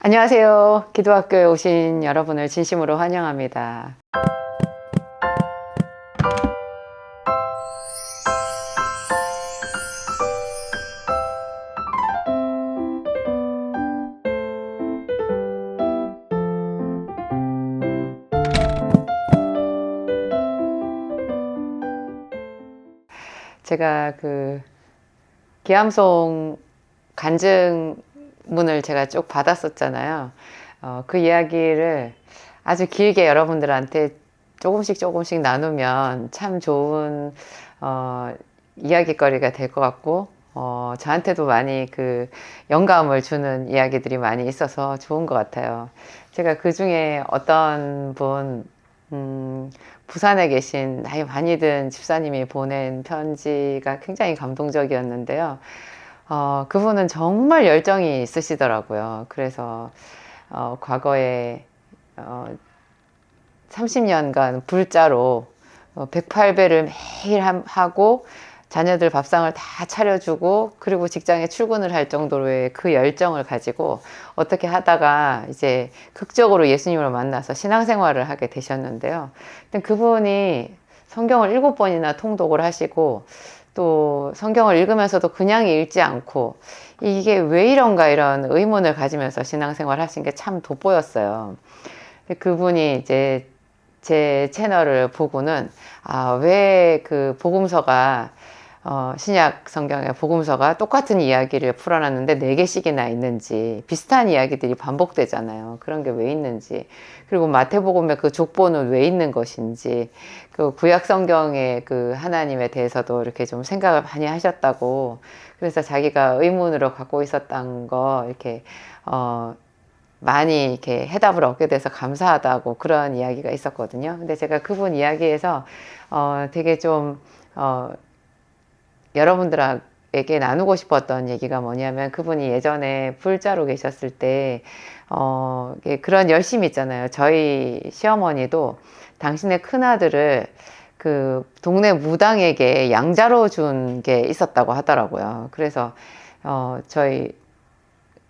안녕하세요. 기도학교에 오신 여러분을 진심으로 환영합니다. 제가 기암송 간증문을 제가 쭉 받았었잖아요. 그 이야기를 아주 길게 여러분들한테 조금씩 나누면 참 좋은 이야기거리가 될 것 같고, 저한테도 많이 영감을 주는 이야기들이 많이 있어서 좋은 것 같아요. 제가 그 중에 어떤 부산에 계신 나이 많이 든 집사님이 보낸 편지가 굉장히 감동적이었는데요. 그분은 정말 열정이 있으시더라고요. 그래서 과거에 30년간 불자로 108배를 매일 하고 자녀들 밥상을 다 차려주고, 그리고 직장에 출근을 할 정도로의 그 열정을 가지고 어떻게 하다가 이제 극적으로 예수님을 만나서 신앙생활을 하게 되셨는데요. 그분이 성경을 7번이나 통독을 하시고, 또 성경을 읽으면서도 그냥 읽지 않고 이게 왜 이런가 이런 의문을 가지면서 신앙생활 하신 게 참 돋보였어요. 그분이 이제 제 채널을 보고는 왜 복음서가 신약 성경의 복음서가 똑같은 이야기를 풀어놨는데 4개씩이나 있는지, 비슷한 이야기들이 반복되잖아요. 그런 게 왜 있는지, 그리고 마태복음의 그 족보는 왜 있는 것인지, 그 구약 성경의 그 하나님에 대해서도 이렇게 좀 생각을 많이 하셨다고, 그래서 자기가 의문으로 갖고 있었던 거 이렇게 많이 이렇게 해답을 얻게 돼서 감사하다고 그런 이야기가 있었거든요. 근데 제가 그분 이야기에서 되게 좀 여러분들에게 나누고 싶었던 얘기가 뭐냐면, 그분이 예전에 불자로 계셨을 때 그런 열심이 있잖아요. 저희 시어머니도 당신의 큰아들을 그 동네 무당에게 양자로 준 게 있었다고 하더라고요. 그래서 저희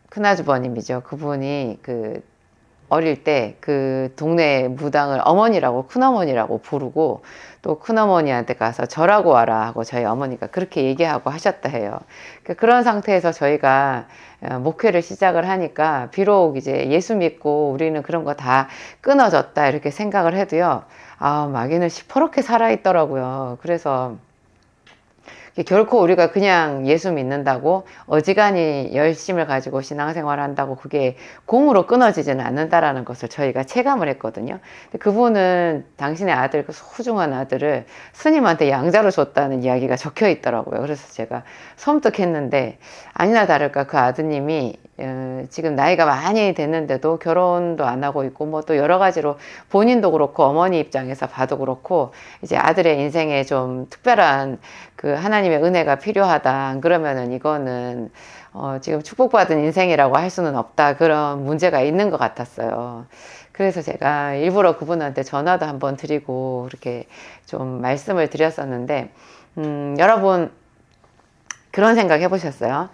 큰아주버님이죠. 그분이 어릴 때 그 동네 무당을 어머니라고, 큰어머니라고 부르고, 또 큰어머니한테 가서 절하고 와라 하고 저희 어머니가 그렇게 얘기하고 하셨다 해요. 그런 상태에서 저희가 목회를 시작을 하니까, 비록 이제 예수 믿고 우리는 그런 거 다 끊어졌다 이렇게 생각을 해도요, 마귀는 시퍼렇게 살아있더라고요. 그래서 결코 우리가 그냥 예수 믿는다고 어지간히 열심을 가지고 신앙생활 한다고 그게 공으로 끊어지지는 않는다라는 것을 저희가 체감을 했거든요. 근데 그분은 당신의 아들, 그 소중한 아들을 스님한테 양자로 줬다는 이야기가 적혀 있더라고요. 그래서 제가 섬뜩했는데, 아니나 다를까 그 아드님이 지금 나이가 많이 됐는데도 결혼도 안 하고 있고, 뭐 또 여러 가지로 본인도 그렇고 어머니 입장에서 봐도 그렇고, 이제 아들의 인생에 좀 특별한 그 하나님의 은혜가 필요하다. 안 그러면은 이거는 지금 축복받은 인생이라고 할 수는 없다. 그런 문제가 있는 것 같았어요. 그래서 제가 일부러 그분한테 전화도 한번 드리고 이렇게 좀 말씀을 드렸었는데, 여러분 그런 생각 해보셨어요?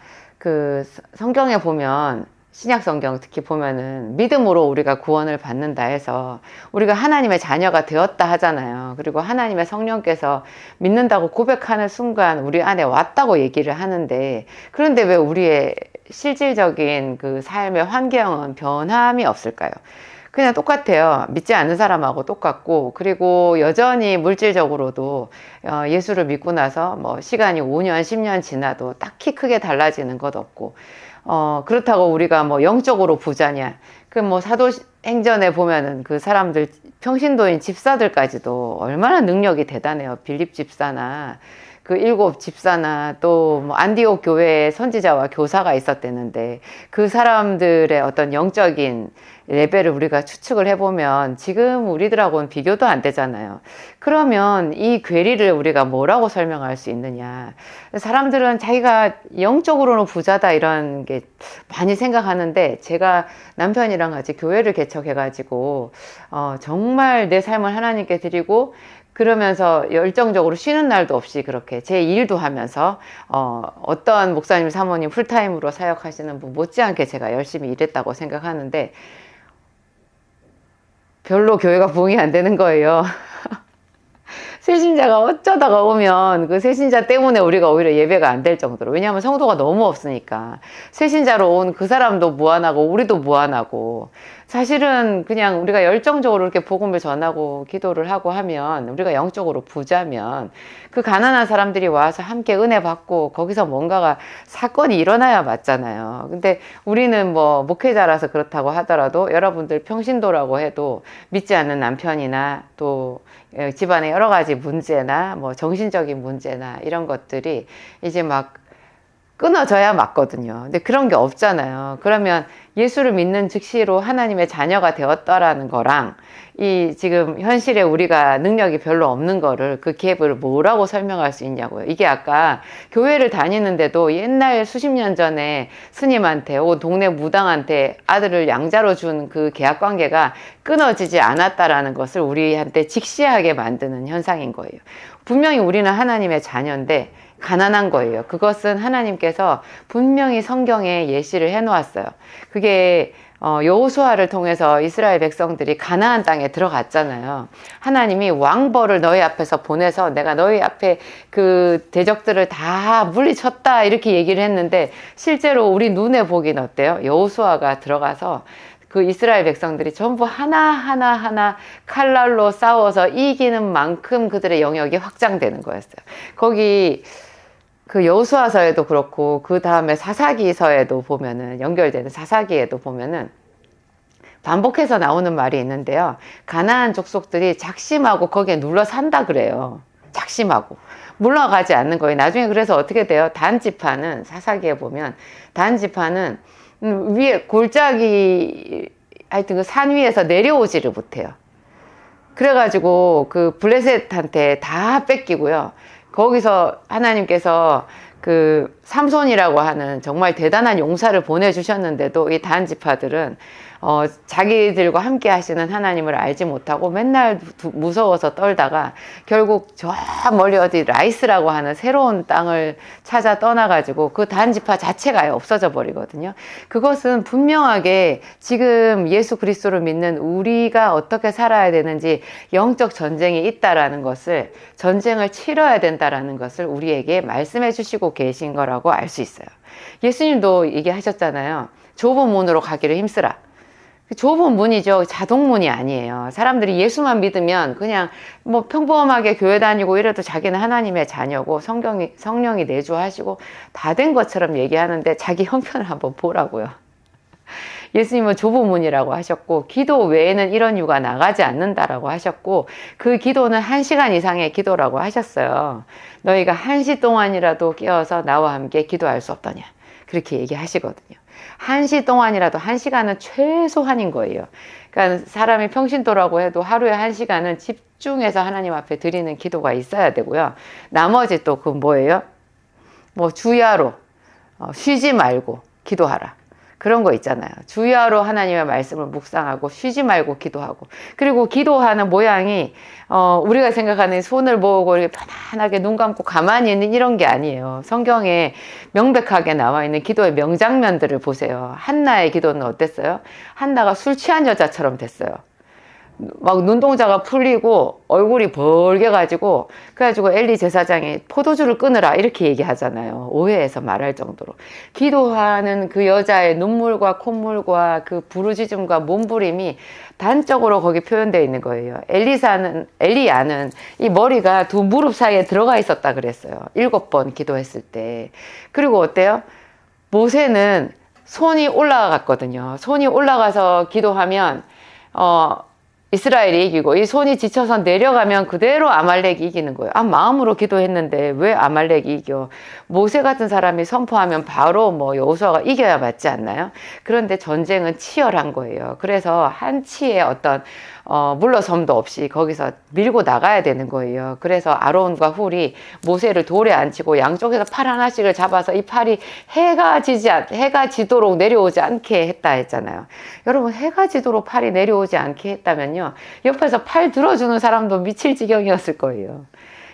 성경에 보면, 신약 성경 특히 보면은 믿음으로 우리가 구원을 받는다 해서 우리가 하나님의 자녀가 되었다 하잖아요. 그리고 하나님의 성령께서 믿는다고 고백하는 순간 우리 안에 왔다고 얘기를 하는데, 그런데 왜 우리의 실질적인 그 삶의 환경은 변함이 없을까요? 그냥 똑같아요. 믿지 않는 사람하고 똑같고, 그리고 여전히 물질적으로도 예수를 믿고 나서 뭐 시간이 5년, 10년 지나도 딱히 크게 달라지는 것 없고, 그렇다고 우리가 뭐 영적으로 부자냐. 뭐 사도행전에 보면은 그 사람들, 평신도인 집사들까지도 얼마나 능력이 대단해요. 빌립 집사나 그 7 집사나 또 뭐 안디옥 교회에 선지자와 교사가 있었대는데, 그 사람들의 어떤 영적인 레벨을 우리가 추측을 해보면 지금 우리들하고는 비교도 안 되잖아요. 그러면 이 괴리를 우리가 뭐라고 설명할 수 있느냐. 사람들은 자기가 영적으로는 부자다 이런 게 많이 생각하는데, 제가 남편이랑 같이 교회를 개척해가지고 정말 내 삶을 하나님께 드리고 그러면서 열정적으로 쉬는 날도 없이 그렇게 제 일도 하면서 어떤 목사님 사모님 풀타임으로 사역하시는 분 못지않게 제가 열심히 일했다고 생각하는데 별로 교회가 부흥이 안 되는 거예요. 새신자가 어쩌다가 오면 그 새신자 때문에 우리가 오히려 예배가 안 될 정도로, 왜냐하면 성도가 너무 없으니까 새신자로 온 그 사람도 무안하고 우리도 무안하고, 사실은 그냥 우리가 열정적으로 이렇게 복음을 전하고 기도를 하고 하면, 우리가 영적으로 부자면 그 가난한 사람들이 와서 함께 은혜 받고 거기서 뭔가가 사건이 일어나야 맞잖아요. 근데 우리는 뭐 목회자라서 그렇다고 하더라도, 여러분들 평신도라고 해도 믿지 않는 남편이나 또 집안의 여러 가지 문제나 뭐 정신적인 문제나 이런 것들이 이제 막 끊어져야 맞거든요. 근데 그런 게 없잖아요. 그러면 예수를 믿는 즉시로 하나님의 자녀가 되었다라는 거랑 이 지금 현실에 우리가 능력이 별로 없는 거를, 그 갭을 뭐라고 설명할 수 있냐고요. 이게 아까 교회를 다니는데도 옛날 수십 년 전에 스님한테 혹은 동네 무당한테 아들을 양자로 준 그 계약 관계가 끊어지지 않았다라는 것을 우리한테 직시하게 만드는 현상인 거예요. 분명히 우리는 하나님의 자녀인데 가난한 거예요. 그것은 하나님께서 분명히 성경에 예시를 해놓았어요. 그게 여호수아를 통해서 이스라엘 백성들이 가나안 땅에 들어갔잖아요. 하나님이 왕벌을 너희 앞에서 보내서 내가 너희 앞에 그 대적들을 다 물리쳤다 이렇게 얘기를 했는데, 실제로 우리 눈에 보긴 어때요? 여호수아가 들어가서 그 이스라엘 백성들이 전부 하나하나 칼날로 싸워서 이기는 만큼 그들의 영역이 확장되는 거였어요. 거기 그 여호수아서에도 그렇고 그 다음에 사사기서에도 보면은, 연결되는 사사기에도 보면은 반복해서 나오는 말이 있는데요. 가나안 족속들이 작심하고 거기에 눌러 산다 그래요. 작심하고 물러가지 않는 거예요. 나중에 그래서 어떻게 돼요? 단지파는, 사사기에 보면 단지파는 위에 골짜기, 하여튼 그 산 위에서 내려오지를 못해요. 그래가지고 그 블레셋한테 다 뺏기고요. 거기서 하나님께서 그 삼손이라고 하는 정말 대단한 용사를 보내주셨는데도 이 단지파들은 자기들과 함께 하시는 하나님을 알지 못하고 맨날 무서워서 떨다가 결국 저 멀리 어디 라이스라고 하는 새로운 땅을 찾아 떠나가지고 그 단지파 자체가 아예 없어져 버리거든요. 그것은 분명하게 지금 예수 그리스도를 믿는 우리가 어떻게 살아야 되는지, 영적 전쟁이 있다라는 것을, 전쟁을 치러야 된다라는 것을 우리에게 말씀해 주시고 계신 거라고 알 수 있어요. 예수님도 얘기하셨잖아요. 좁은 문으로 가기를 힘쓰라. 좁은 문이죠. 자동문이 아니에요. 사람들이 예수만 믿으면 그냥 뭐 평범하게 교회 다니고 이래도 자기는 하나님의 자녀고 성령이 내주하시고 다 된 것처럼 얘기하는데, 자기 형편을 한번 보라고요. 예수님은 좁은 문이라고 하셨고, 기도 외에는 이런 유가 나가지 않는다라고 하셨고, 그 기도는 1시간 이상의 기도라고 하셨어요. 너희가 1시 동안이라도 깨어서 나와 함께 기도할 수 없더냐, 그렇게 얘기하시거든요. 1시 동안이라도, 1시간은 최소한인 거예요. 그러니까 사람이 평신도라고 해도 하루에 1시간은 집중해서 하나님 앞에 드리는 기도가 있어야 되고요. 나머지 또 그 뭐예요? 뭐 주야로 쉬지 말고 기도하라. 그런 거 있잖아요. 주야로 하나님의 말씀을 묵상하고 쉬지 말고 기도하고, 그리고 기도하는 모양이 우리가 생각하는 손을 모으고 이렇게 편안하게 눈 감고 가만히 있는 이런 게 아니에요. 성경에 명백하게 나와 있는 기도의 명장면들을 보세요. 한나의 기도는 어땠어요? 한나가 술 취한 여자처럼 됐어요. 막 눈동자가 풀리고 얼굴이 벌게 가지고, 그래가지고 엘리 제사장이 포도주를 끊으라 이렇게 얘기하잖아요. 오해해서 말할 정도로. 기도하는 그 여자의 눈물과 콧물과 그 부르짖음과 몸부림이 단적으로 거기 표현되어 있는 거예요. 엘리야는 이 머리가 두 무릎 사이에 들어가 있었다 그랬어요. 7번 기도했을 때. 그리고 어때요? 모세는 손이 올라갔거든요. 손이 올라가서 기도하면 이스라엘이 이기고, 이 손이 지쳐서 내려가면 그대로 아말렉이 이기는 거예요. 마음으로 기도했는데 왜 아말렉이 이겨? 모세 같은 사람이 선포하면 바로 뭐 여호수아가 이겨야 맞지 않나요? 그런데 전쟁은 치열한 거예요. 그래서 한치의 어떤 물러섬도 없이 거기서 밀고 나가야 되는 거예요. 그래서 아론과 훌이 모세를 돌에 앉히고 양쪽에서 팔 하나씩을 잡아서 이 팔이 해가 지도록 내려오지 않게 했다 했잖아요. 여러분, 해가 지도록 팔이 내려오지 않게 했다면요, 하면요, 옆에서 팔 들어주는 사람도 미칠 지경이었을 거예요.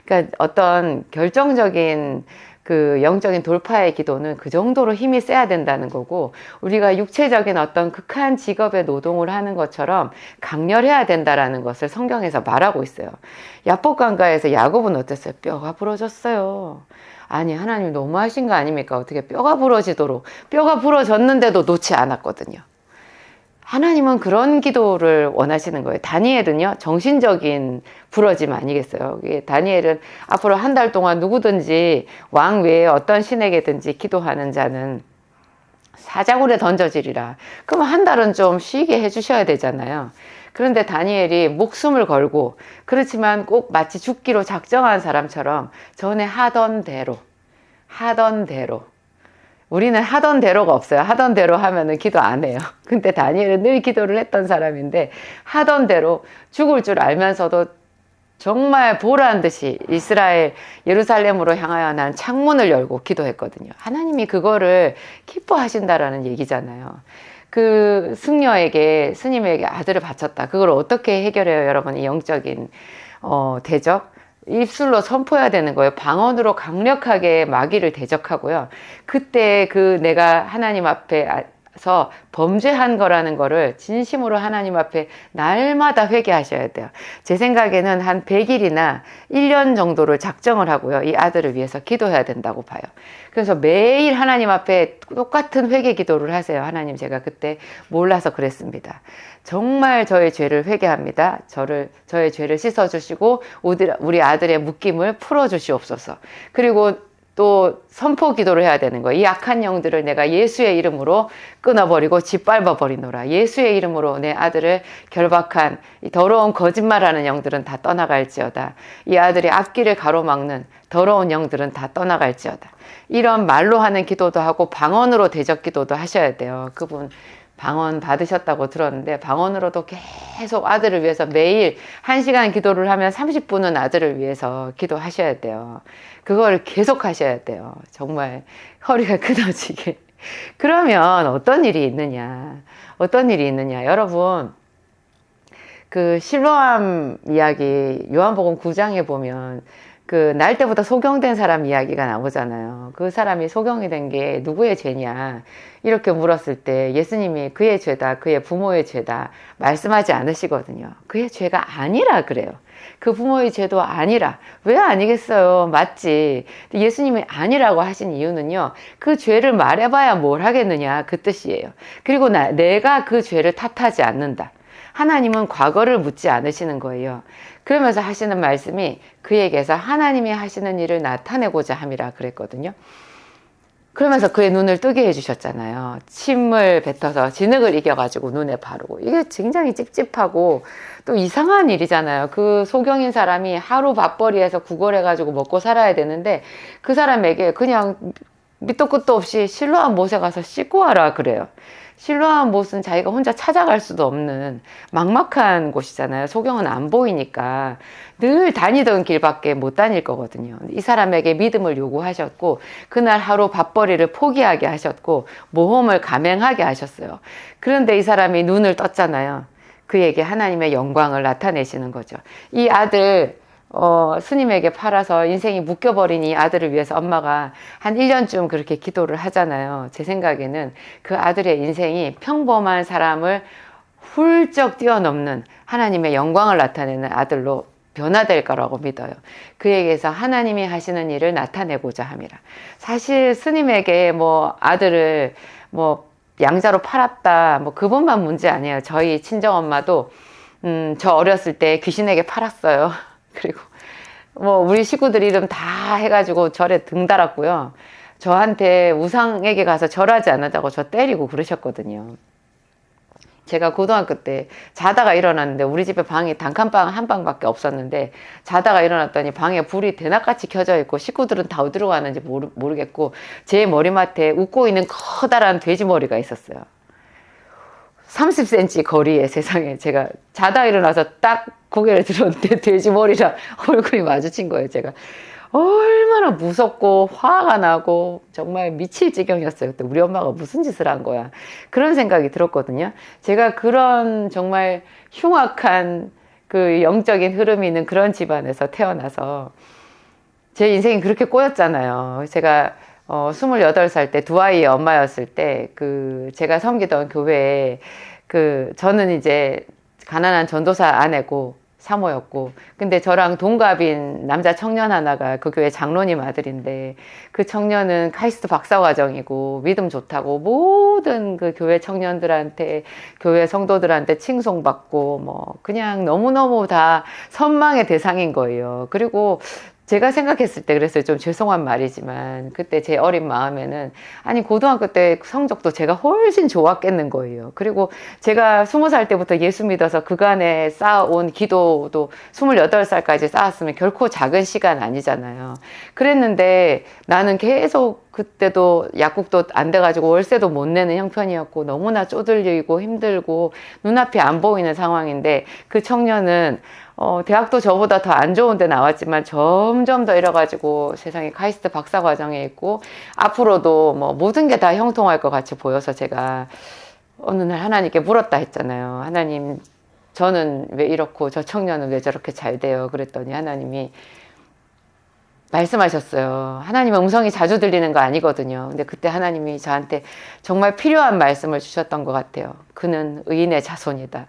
그러니까 어떤 결정적인 그 영적인 돌파의 기도는 그 정도로 힘이 세야 된다는 거고, 우리가 육체적인 어떤 극한 직업의 노동을 하는 것처럼 강렬해야 된다라는 것을 성경에서 말하고 있어요. 야복강가에서 야곱은 어땠어요? 뼈가 부러졌어요. 아니, 하나님 너무하신 거 아닙니까? 어떻게 뼈가 부러지도록, 뼈가 부러졌는데도 놓지 않았거든요. 하나님은 그런 기도를 원하시는 거예요. 다니엘은요, 정신적인 부러짐 아니겠어요? 다니엘은 앞으로 한 달 동안 누구든지 왕 외에 어떤 신에게든지 기도하는 자는 사자굴에 던져지리라. 그럼 한 달은 좀 쉬게 해주셔야 되잖아요. 그런데 다니엘이 목숨을 걸고, 그렇지만 꼭 마치 죽기로 작정한 사람처럼 전에 하던 대로, 우리는 하던 대로가 없어요. 하던 대로 하면은 기도 안 해요. 근데 다니엘은 늘 기도를 했던 사람인데, 하던 대로 죽을 줄 알면서도 정말 보란 듯이 이스라엘 예루살렘으로 향하여 난 창문을 열고 기도했거든요. 하나님이 그거를 기뻐하신다라는 얘기잖아요. 그 승려에게, 스님에게 아들을 바쳤다. 그걸 어떻게 해결해요, 여러분? 이 영적인 대적? 입술로 선포해야 되는 거예요. 방언으로 강력하게 마귀를 대적하고요. 그때 그 내가 하나님 앞에서 범죄한 거라는 거를 진심으로 하나님 앞에 날마다 회개하셔야 돼요. 제 생각에는 한 100일이나 1년 정도를 작정을 하고요, 이 아들을 위해서 기도해야 된다고 봐요. 그래서 매일 하나님 앞에 똑같은 회개 기도를 하세요. 하나님, 제가 그때 몰라서 그랬습니다. 정말 저의 죄를 회개합니다. 저의 죄를 씻어주시고 우리 아들의 묶임을 풀어주시옵소서. 그리고 또 선포 기도를 해야 되는 거예요. 이 악한 영들을 내가 예수의 이름으로 끊어버리고 짓밟아 버리노라. 예수의 이름으로 내 아들을 결박한 이 더러운 거짓말하는 영들은 다 떠나갈지어다. 이 아들의 앞길을 가로막는 더러운 영들은 다 떠나갈지어다. 이런 말로 하는 기도도 하고 방언으로 대적 기도도 하셔야 돼요. 그분 방언 받으셨다고 들었는데, 방언으로도 계속 아들을 위해서 매일 1시간 기도를 하면 30분은 아들을 위해서 기도하셔야 돼요. 그걸 계속 하셔야 돼요. 정말 허리가 끊어지게. 그러면 어떤 일이 있느냐? 여러분, 그 실로암 이야기 요한복음 9장에 보면 그 날 때부터 소경된 사람 이야기가 나오잖아요. 그 사람이 소경이 된 게 누구의 죄냐 이렇게 물었을 때 예수님이 그의 죄다, 그의 부모의 죄다 말씀하지 않으시거든요. 그의 죄가 아니라 그래요. 그 부모의 죄도 아니라. 왜 아니겠어요? 맞지. 예수님이 아니라고 하신 이유는요, 그 죄를 말해봐야 뭘 하겠느냐 그 뜻이에요. 그리고 내가 그 죄를 탓하지 않는다. 하나님은 과거를 묻지 않으시는 거예요. 그러면서 하시는 말씀이 그에게서 하나님이 하시는 일을 나타내고자 함이라 그랬거든요. 그러면서 그의 눈을 뜨게 해주셨잖아요. 침을 뱉어서 진흙을 이겨가지고 눈에 바르고. 이게 굉장히 찝찝하고 또 이상한 일이잖아요. 그 소경인 사람이 하루 밥벌이해서 구걸해가지고 먹고 살아야 되는데, 그 사람에게 그냥 밑도 끝도 없이 실로암 못에 가서 씻고 와라 그래요. 실로암 못은 자기가 혼자 찾아갈 수도 없는 막막한 곳이잖아요. 소경은 안 보이니까 늘 다니던 길밖에 못 다닐 거거든요. 이 사람에게 믿음을 요구하셨고, 그날 하루 밥벌이를 포기하게 하셨고, 모험을 감행하게 하셨어요. 그런데 이 사람이 눈을 떴잖아요. 그에게 하나님의 영광을 나타내시는 거죠. 이 아들 스님에게 팔아서 인생이 묶여버린 이 아들을 위해서 엄마가 한 1년쯤 그렇게 기도를 하잖아요. 제 생각에는 그 아들의 인생이 평범한 사람을 훌쩍 뛰어넘는 하나님의 영광을 나타내는 아들로 변화될 거라고 믿어요. 그에게서 하나님이 하시는 일을 나타내고자 함이라. 사실 스님에게 아들을 양자로 팔았다, 그분만 문제 아니에요. 저희 친정엄마도 저 어렸을 때 귀신에게 팔았어요. 그리고 우리 식구들 이름 다 해가지고 절에 등 달았고요. 저한테 우상에게 가서 절하지 않았다고 저 때리고 그러셨거든요. 제가 고등학교 때 자다가 일어났는데, 우리 집에 방이 단칸방 한 방밖에 없었는데, 자다가 일어났더니 방에 불이 대낮같이 켜져 있고 식구들은 다 어디로 가는지 모르겠고, 제 머리맡에 웃고 있는 커다란 돼지 머리가 있었어요. 30cm 거리에, 세상에. 제가 자다 일어나서 딱 고개를 들었는데 돼지 머리랑 얼굴이 마주친 거예요. 제가 얼마나 무섭고 화가 나고 정말 미칠 지경이었어요. 그때 우리 엄마가 무슨 짓을 한 거야. 그런 생각이 들었거든요. 제가 그런 정말 흉악한 그 영적인 흐름이 있는 그런 집안에서 태어나서 제 인생이 그렇게 꼬였잖아요. 제가 28살 때 두 아이의 엄마였을 때 제가 섬기던 교회에 저는 이제 가난한 전도사 아내고 사모였고, 근데 저랑 동갑인 남자 청년 하나가 그 교회 장로님 아들인데, 그 청년은 카이스트 박사과정이고 믿음 좋다고 모든 그 교회 청년들한테, 교회 성도들한테 칭송받고 뭐 그냥 너무너무 다 선망의 대상인 거예요. 그리고 제가 생각했을 때 그랬어요. 좀 죄송한 말이지만 그때 제 어린 마음에는, 아니 고등학교 때 성적도 제가 훨씬 좋았겠는 거예요. 그리고 제가 20살 때부터 예수 믿어서 그간에 쌓아온 기도도 28살까지 쌓았으면 결코 작은 시간 아니잖아요. 그랬는데 나는 계속 그때도 약국도 안 돼가지고 월세도 못 내는 형편이었고 너무나 쪼들리고 힘들고 눈앞이 안 보이는 상황인데, 그 청년은 대학도 저보다 더 안 좋은 데 나왔지만 점점 더 이래가지고 세상에 카이스트 박사 과정에 있고 앞으로도 뭐 모든 게 다 형통할 것 같이 보여서, 제가 어느 날 하나님께 물었다 했잖아요. 하나님, 저는 왜 이렇고 저 청년은 왜 저렇게 잘 돼요? 그랬더니 하나님이 말씀하셨어요. 하나님의 음성이 자주 들리는 거 아니거든요. 근데 그때 하나님이 저한테 정말 필요한 말씀을 주셨던 것 같아요. 그는 의인의 자손이다.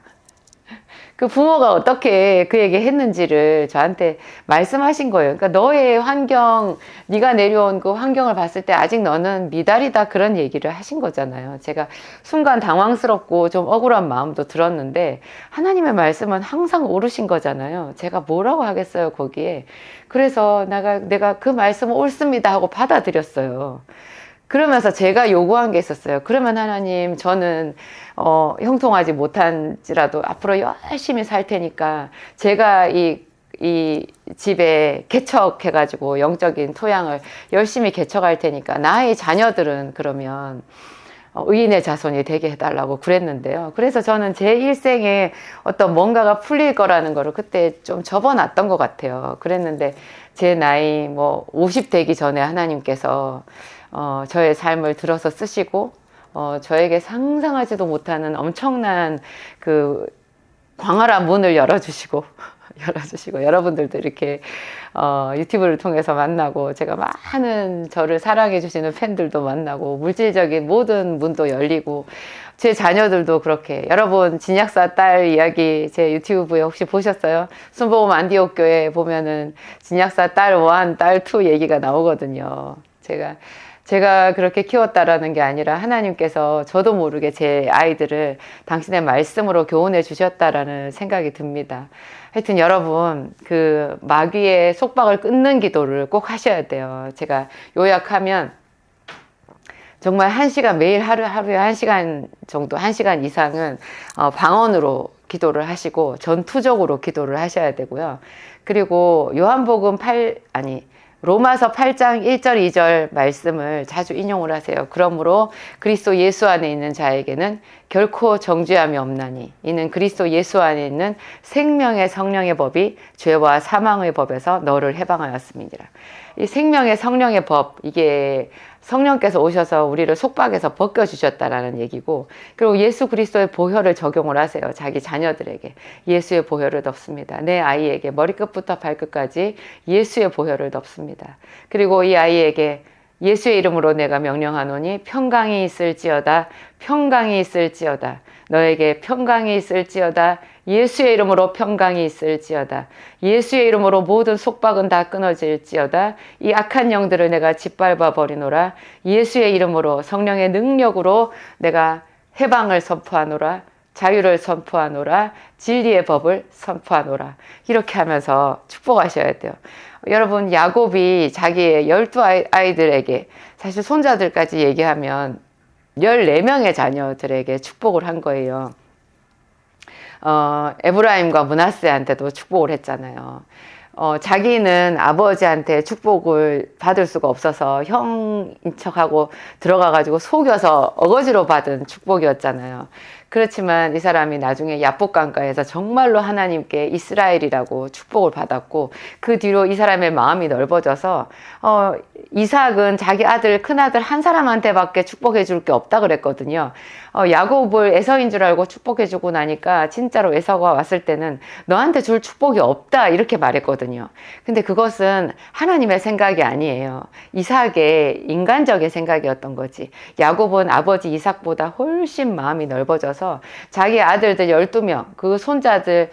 그 부모가 어떻게 그에게 했는지를 저한테 말씀하신 거예요. 그러니까 너의 환경, 네가 내려온 그 환경을 봤을 때 아직 너는 미달이다, 그런 얘기를 하신 거잖아요. 제가 순간 당황스럽고 좀 억울한 마음도 들었는데 하나님의 말씀은 항상 옳으신 거잖아요. 제가 뭐라고 하겠어요, 거기에. 그래서 내가 그 말씀은 옳습니다 하고 받아들였어요. 그러면서 제가 요구한 게 있었어요. 그러면 하나님, 저는 형통하지 못한지라도 앞으로 열심히 살 테니까 제가 이 집에 개척해가지고 영적인 토양을 열심히 개척할 테니까 나의 자녀들은 그러면 의인의 자손이 되게 해달라고 그랬는데요. 그래서 저는 제 일생에 어떤 뭔가가 풀릴 거라는 거를 그때 좀 접어놨던 것 같아요. 그랬는데 제 나이 50 되기 전에 하나님께서 저의 삶을 들어서 쓰시고, 저에게 상상하지도 못하는 엄청난 그 광활한 문을 열어주시고, 여러분들도 이렇게, 유튜브를 통해서 만나고, 제가 많은 저를 사랑해주시는 팬들도 만나고, 물질적인 모든 문도 열리고, 제 자녀들도 그렇게, 여러분, 진약사 딸 이야기 제 유튜브에 혹시 보셨어요? 순복음 안디옥 교회 보면은 진약사 딸 1, 딸 2 얘기가 나오거든요. 제가 그렇게 키웠다라는 게 아니라 하나님께서 저도 모르게 제 아이들을 당신의 말씀으로 교훈해 주셨다라는 생각이 듭니다. 하여튼 여러분, 그 마귀의 속박을 끊는 기도를 꼭 하셔야 돼요. 제가 요약하면 정말 1시간, 매일 하루에 1시간 정도, 1시간 이상은 방언으로 기도를 하시고 전투적으로 기도를 하셔야 되고요. 그리고 로마서 8장 1절 2절 말씀을 자주 인용을 하세요. 그러므로 그리스도 예수 안에 있는 자에게는 결코 정죄함이 없나니 이는 그리스도 예수 안에 있는 생명의 성령의 법이 죄와 사망의 법에서 너를 해방하였음이니라. 이 생명의 성령의 법, 이게 성령께서 오셔서 우리를 속박에서 벗겨주셨다라는 얘기고, 그리고 예수 그리스도의 보혈을 적용을 하세요. 자기 자녀들에게 예수의 보혈을 덮습니다. 내 아이에게 머리끝부터 발끝까지 예수의 보혈을 덮습니다. 그리고 이 아이에게 예수의 이름으로 내가 명령하노니 평강이 있을지어다, 평강이 있을지어다, 너에게 평강이 있을지어다, 예수의 이름으로 평강이 있을지어다, 예수의 이름으로 모든 속박은 다 끊어질지어다, 이 악한 영들을 내가 짓밟아 버리노라, 예수의 이름으로 성령의 능력으로 내가 해방을 선포하노라, 자유를 선포하노라, 진리의 법을 선포하노라. 이렇게 하면서 축복하셔야 돼요. 여러분, 야곱이 자기의 12아이들에게, 사실 손자들까지 얘기하면 14명의 자녀들에게 축복을 한 거예요. 에브라임과 므낫세한테도 축복을 했잖아요. 자기는 아버지한테 축복을 받을 수가 없어서 형인 척하고 들어가가지고 속여서 어거지로 받은 축복이었잖아요. 그렇지만 이 사람이 나중에 야복강가에서 정말로 하나님께 이스라엘이라고 축복을 받았고, 그 뒤로 이 사람의 마음이 넓어져서 이삭은 자기 아들, 큰아들 한 사람한테밖에 축복해 줄 게 없다 그랬거든요. 야곱을 에서인 줄 알고 축복해 주고 나니까 진짜로 에서가 왔을 때는 너한테 줄 축복이 없다 이렇게 말했거든요. 근데 그것은 하나님의 생각이 아니에요. 이삭의 인간적인 생각이었던 거지. 야곱은 아버지 이삭보다 훨씬 마음이 넓어져서 자기 아들들 12명, 그 손자들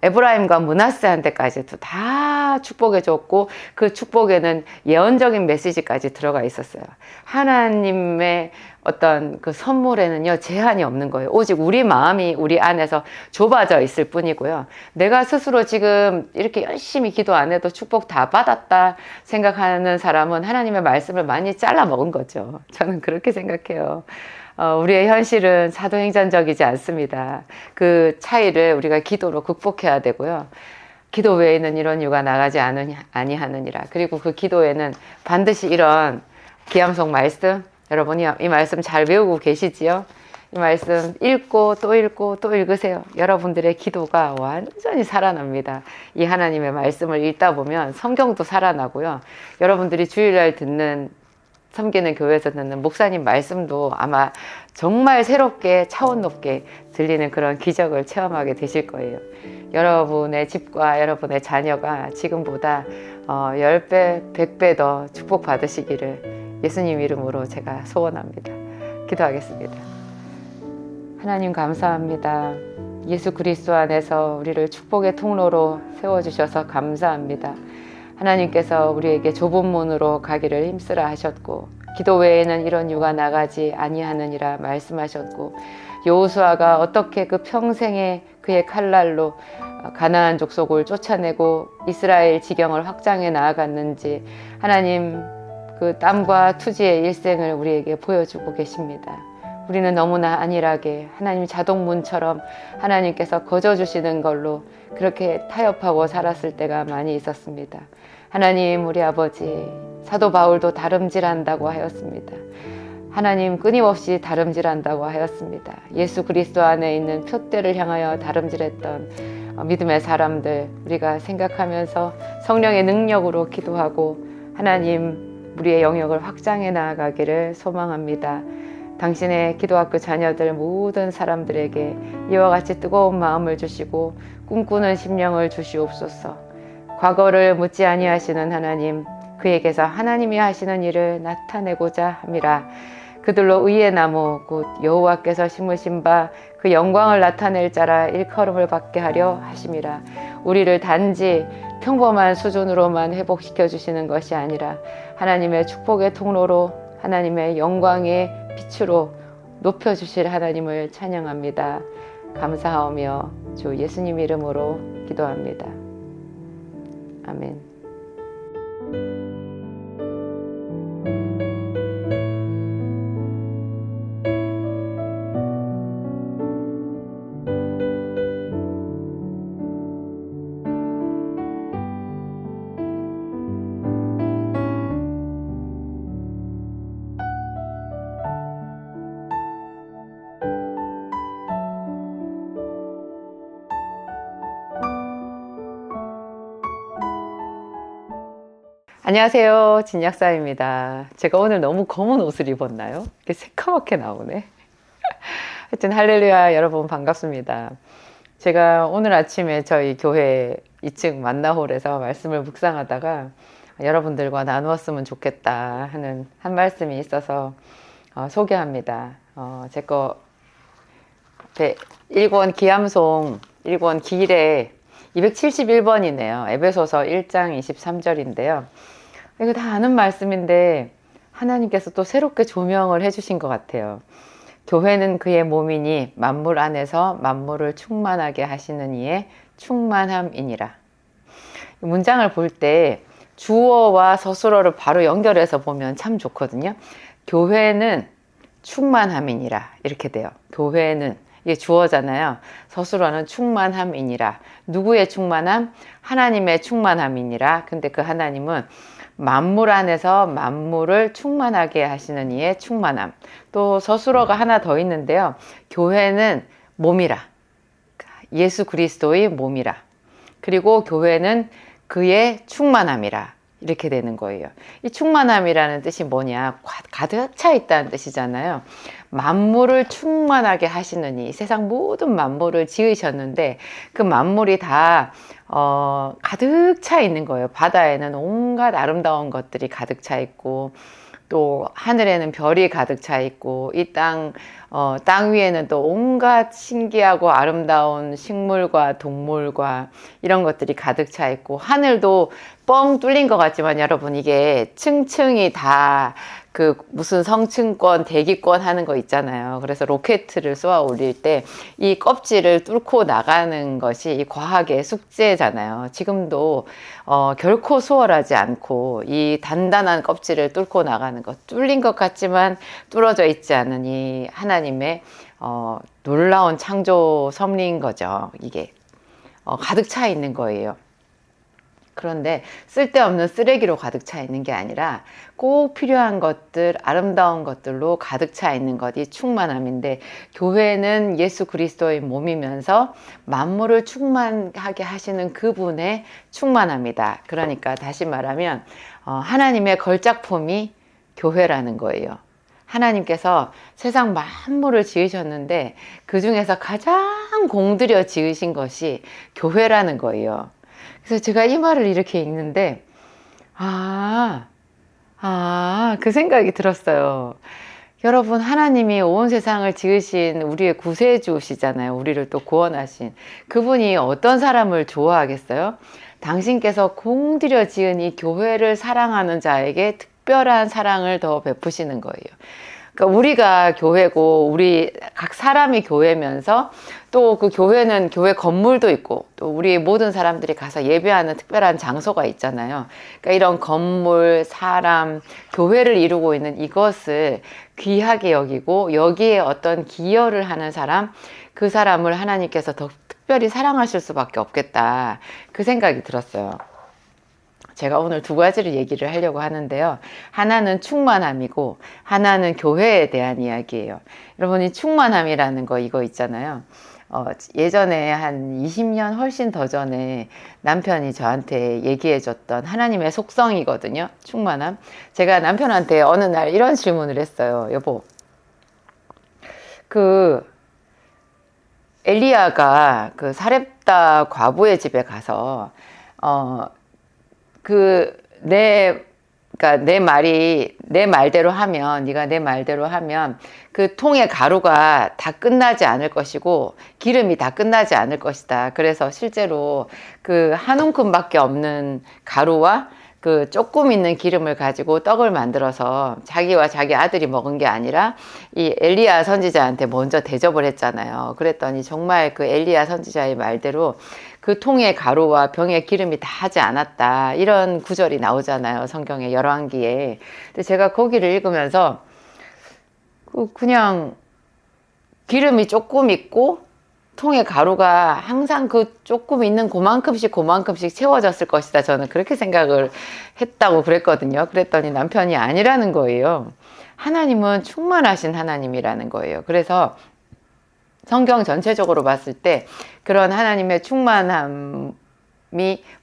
에브라임과 므낫세한테까지도 다 축복해 줬고, 그 축복에는 예언적인 메시지까지 들어가 있었어요. 하나님의 어떤 그 선물에는요, 제한이 없는 거예요. 오직 우리 마음이 우리 안에서 좁아져 있을 뿐이고요. 내가 스스로 지금 이렇게 열심히 기도 안 해도 축복 다 받았다 생각하는 사람은 하나님의 말씀을 많이 잘라 먹은 거죠. 저는 그렇게 생각해요. 우리의 현실은 사도행전적이지 않습니다. 그 차이를 우리가 기도로 극복해야 되고요. 기도 외에는 이런 유가 나가지 아니하느니라. 그리고 그 기도에는 반드시 이런 기암송 말씀, 여러분이 이 말씀 잘 외우고 계시지요? 이 말씀 읽고 또 읽고 또 읽으세요. 여러분들의 기도가 완전히 살아납니다. 이 하나님의 말씀을 읽다 보면 성경도 살아나고요. 여러분들이 주일날 섬기는 교회에서 듣는 목사님 말씀도 아마 정말 새롭게 차원 높게 들리는 그런 기적을 체험하게 되실 거예요. 여러분의 집과 여러분의 자녀가 지금보다 10배, 100배 더 축복받으시기를 예수님 이름으로 제가 소원합니다. 기도하겠습니다. 하나님 감사합니다. 예수 그리스도 안에서 우리를 축복의 통로로 세워주셔서 감사합니다. 하나님께서 우리에게 좁은 문으로 가기를 힘쓰라 하셨고, 기도 외에는 이런 유가 나가지 아니하느니라 말씀하셨고, 여호수아가 어떻게 그 평생에 그의 칼날로 가나안 족속을 쫓아내고 이스라엘 지경을 확장해 나아갔는지 하나님 그 땀과 투지의 일생을 우리에게 보여주고 계십니다. 우리는 너무나 안일하게 하나님 자동문처럼 하나님께서 거저주시는 걸로 그렇게 타협하고 살았을 때가 많이 있었습니다. 하나님, 우리 아버지 사도 바울도 다름질한다고 하였습니다. 하나님 끊임없이 다름질한다고 하였습니다. 예수 그리스도 안에 있는 표대를 향하여 다름질했던 믿음의 사람들 우리가 생각하면서 성령의 능력으로 기도하고 하나님 우리의 영역을 확장해 나아가기를 소망합니다. 당신의 기도학교 자녀들 모든 사람들에게 이와 같이 뜨거운 마음을 주시고 꿈꾸는 심령을 주시옵소서. 과거를 묻지 아니하시는 하나님, 그에게서 하나님이 하시는 일을 나타내고자 함이라. 그들로 의의 나무 곧 여호와께서 심으신 바 그 영광을 나타낼 자라 일컬음을 받게 하려 하심이라. 우리를 단지 평범한 수준으로만 회복시켜 주시는 것이 아니라 하나님의 축복의 통로로 하나님의 영광의 빛으로 높여주실 하나님을 찬양합니다. 감사하며 주 예수님 이름으로 기도합니다. 아멘. 안녕하세요. 진약사입니다. 제가 오늘 너무 검은 옷을 입었나요? 이렇게 새까맣게 나오네. 하여튼 할렐루야, 여러분 반갑습니다. 제가 오늘 아침에 저희 교회 2층 만나홀에서 말씀을 묵상하다가 여러분들과 나누었으면 좋겠다 하는 한 말씀이 있어서 소개합니다. 제 거 1권 기암송 1권 기일에 271번이네요. 에베소서 1장 23절인데요. 이거 다 아는 말씀인데 하나님께서 또 새롭게 조명을 해주신 것 같아요. 교회는 그의 몸이니 만물 안에서 만물을 충만하게 하시는 이의 충만함이니라. 문장을 볼 때 주어와 서술어를 바로 연결해서 보면 참 좋거든요. 교회는 충만함이니라 이렇게 돼요. 교회는 이게 주어잖아요. 서술어는 충만함이니라. 누구의 충만함? 하나님의 충만함이니라. 근데 그 하나님은 만물 안에서 만물을 충만하게 하시는 이의 충만함. 또 서술어가 하나 더 있는데요. 교회는 몸이라. 예수 그리스도의 몸이라. 그리고 교회는 그의 충만함이라. 이렇게 되는 거예요. 이 충만함이라는 뜻이 뭐냐? 가득 차 있다는 뜻이잖아요. 만물을 충만하게 하시는 이 세상 모든 만물을 지으셨는데 그 만물이 다 가득 차 있는 거예요. 바다에는 온갖 아름다운 것들이 가득 차 있고 또 하늘에는 별이 가득 차 있고 이 땅 위에는 또 온갖 신기하고 아름다운 식물과 동물과 이런 것들이 가득 차 있고 하늘도 뻥 뚫린 것 같지만 여러분 이게 층층이 다 그 무슨 성층권, 대기권 하는 거 있잖아요. 그래서 로켓을 쏘아 올릴 때 이 껍질을 뚫고 나가는 것이 이 과학의 숙제잖아요. 지금도 결코 수월하지 않고 이 단단한 껍질을 뚫고 나가는 것, 뚫린 것 같지만 뚫어져 있지 않은 이 하나님의 놀라운 창조 섭리인 거죠. 이게 가득 차 있는 거예요. 그런데 쓸데없는 쓰레기로 가득 차 있는 게 아니라 꼭 필요한 것들, 아름다운 것들로 가득 차 있는 것이 충만함인데 교회는 예수 그리스도의 몸이면서 만물을 충만하게 하시는 그분의 충만함이다. 그러니까 다시 말하면 하나님의 걸작품이 교회라는 거예요. 하나님께서 세상 만물을 지으셨는데 그 중에서 가장 공들여 지으신 것이 교회라는 거예요. 그래서 제가 이 말을 이렇게 읽는데 그 생각이 들었어요. 여러분 하나님이 온 세상을 지으신 우리의 구세주시잖아요. 우리를 또 구원하신 그분이 어떤 사람을 좋아하겠어요? 당신께서 공들여 지은 이 교회를 사랑하는 자에게 특별한 사랑을 더 베푸시는 거예요. 그러니까 우리가 교회고 우리 각 사람이 교회면서 또 그 교회는 교회 건물도 있고 또 우리 모든 사람들이 가서 예배하는 특별한 장소가 있잖아요. 그러니까 이런 건물, 사람, 교회를 이루고 있는 이것을 귀하게 여기고 여기에 어떤 기여를 하는 사람, 그 사람을 하나님께서 더 특별히 사랑하실 수밖에 없겠다. 그 생각이 들었어요. 제가 오늘 두 가지를 얘기를 하려고 하는데요. 하나는 충만함이고 하나는 교회에 대한 이야기예요. 여러분 이 충만함이라는 거 이거 있잖아요. 예전에 한 20년 훨씬 더 전에 남편이 저한테 얘기해 줬던 하나님의 속성이거든요. 충만함. 제가 남편한테 어느 날 이런 질문을 했어요. 여보, 엘리야가 그 사렙다 과부의 집에 가서 그러니까 내 말대로 하면, 네가 내 말대로 하면 그 통의 가루가 다 끝나지 않을 것이고 기름이 다 끝나지 않을 것이다. 그래서 실제로 그 한 움큼밖에 없는 가루와 그 조금 있는 기름을 가지고 떡을 만들어서 자기와 자기 아들이 먹은 게 아니라 이 엘리야 선지자한테 먼저 대접을 했잖아요. 그랬더니 정말 그 엘리야 선지자의 말대로 그 통의 가루와 병의 기름이 다 하지 않았다. 이런 구절이 나오잖아요. 성경의 열왕기에. 근데 제가 거기를 읽으면서 그냥 기름이 조금 있고 통의 가루가 항상 그 조금 있는 그만큼씩 채워졌을 것이다. 저는 그렇게 생각을 했다고 그랬거든요. 그랬더니 남편이 아니라는 거예요. 하나님은 충만하신 하나님이라는 거예요. 그래서 성경 전체적으로 봤을 때 그런 하나님의 충만함이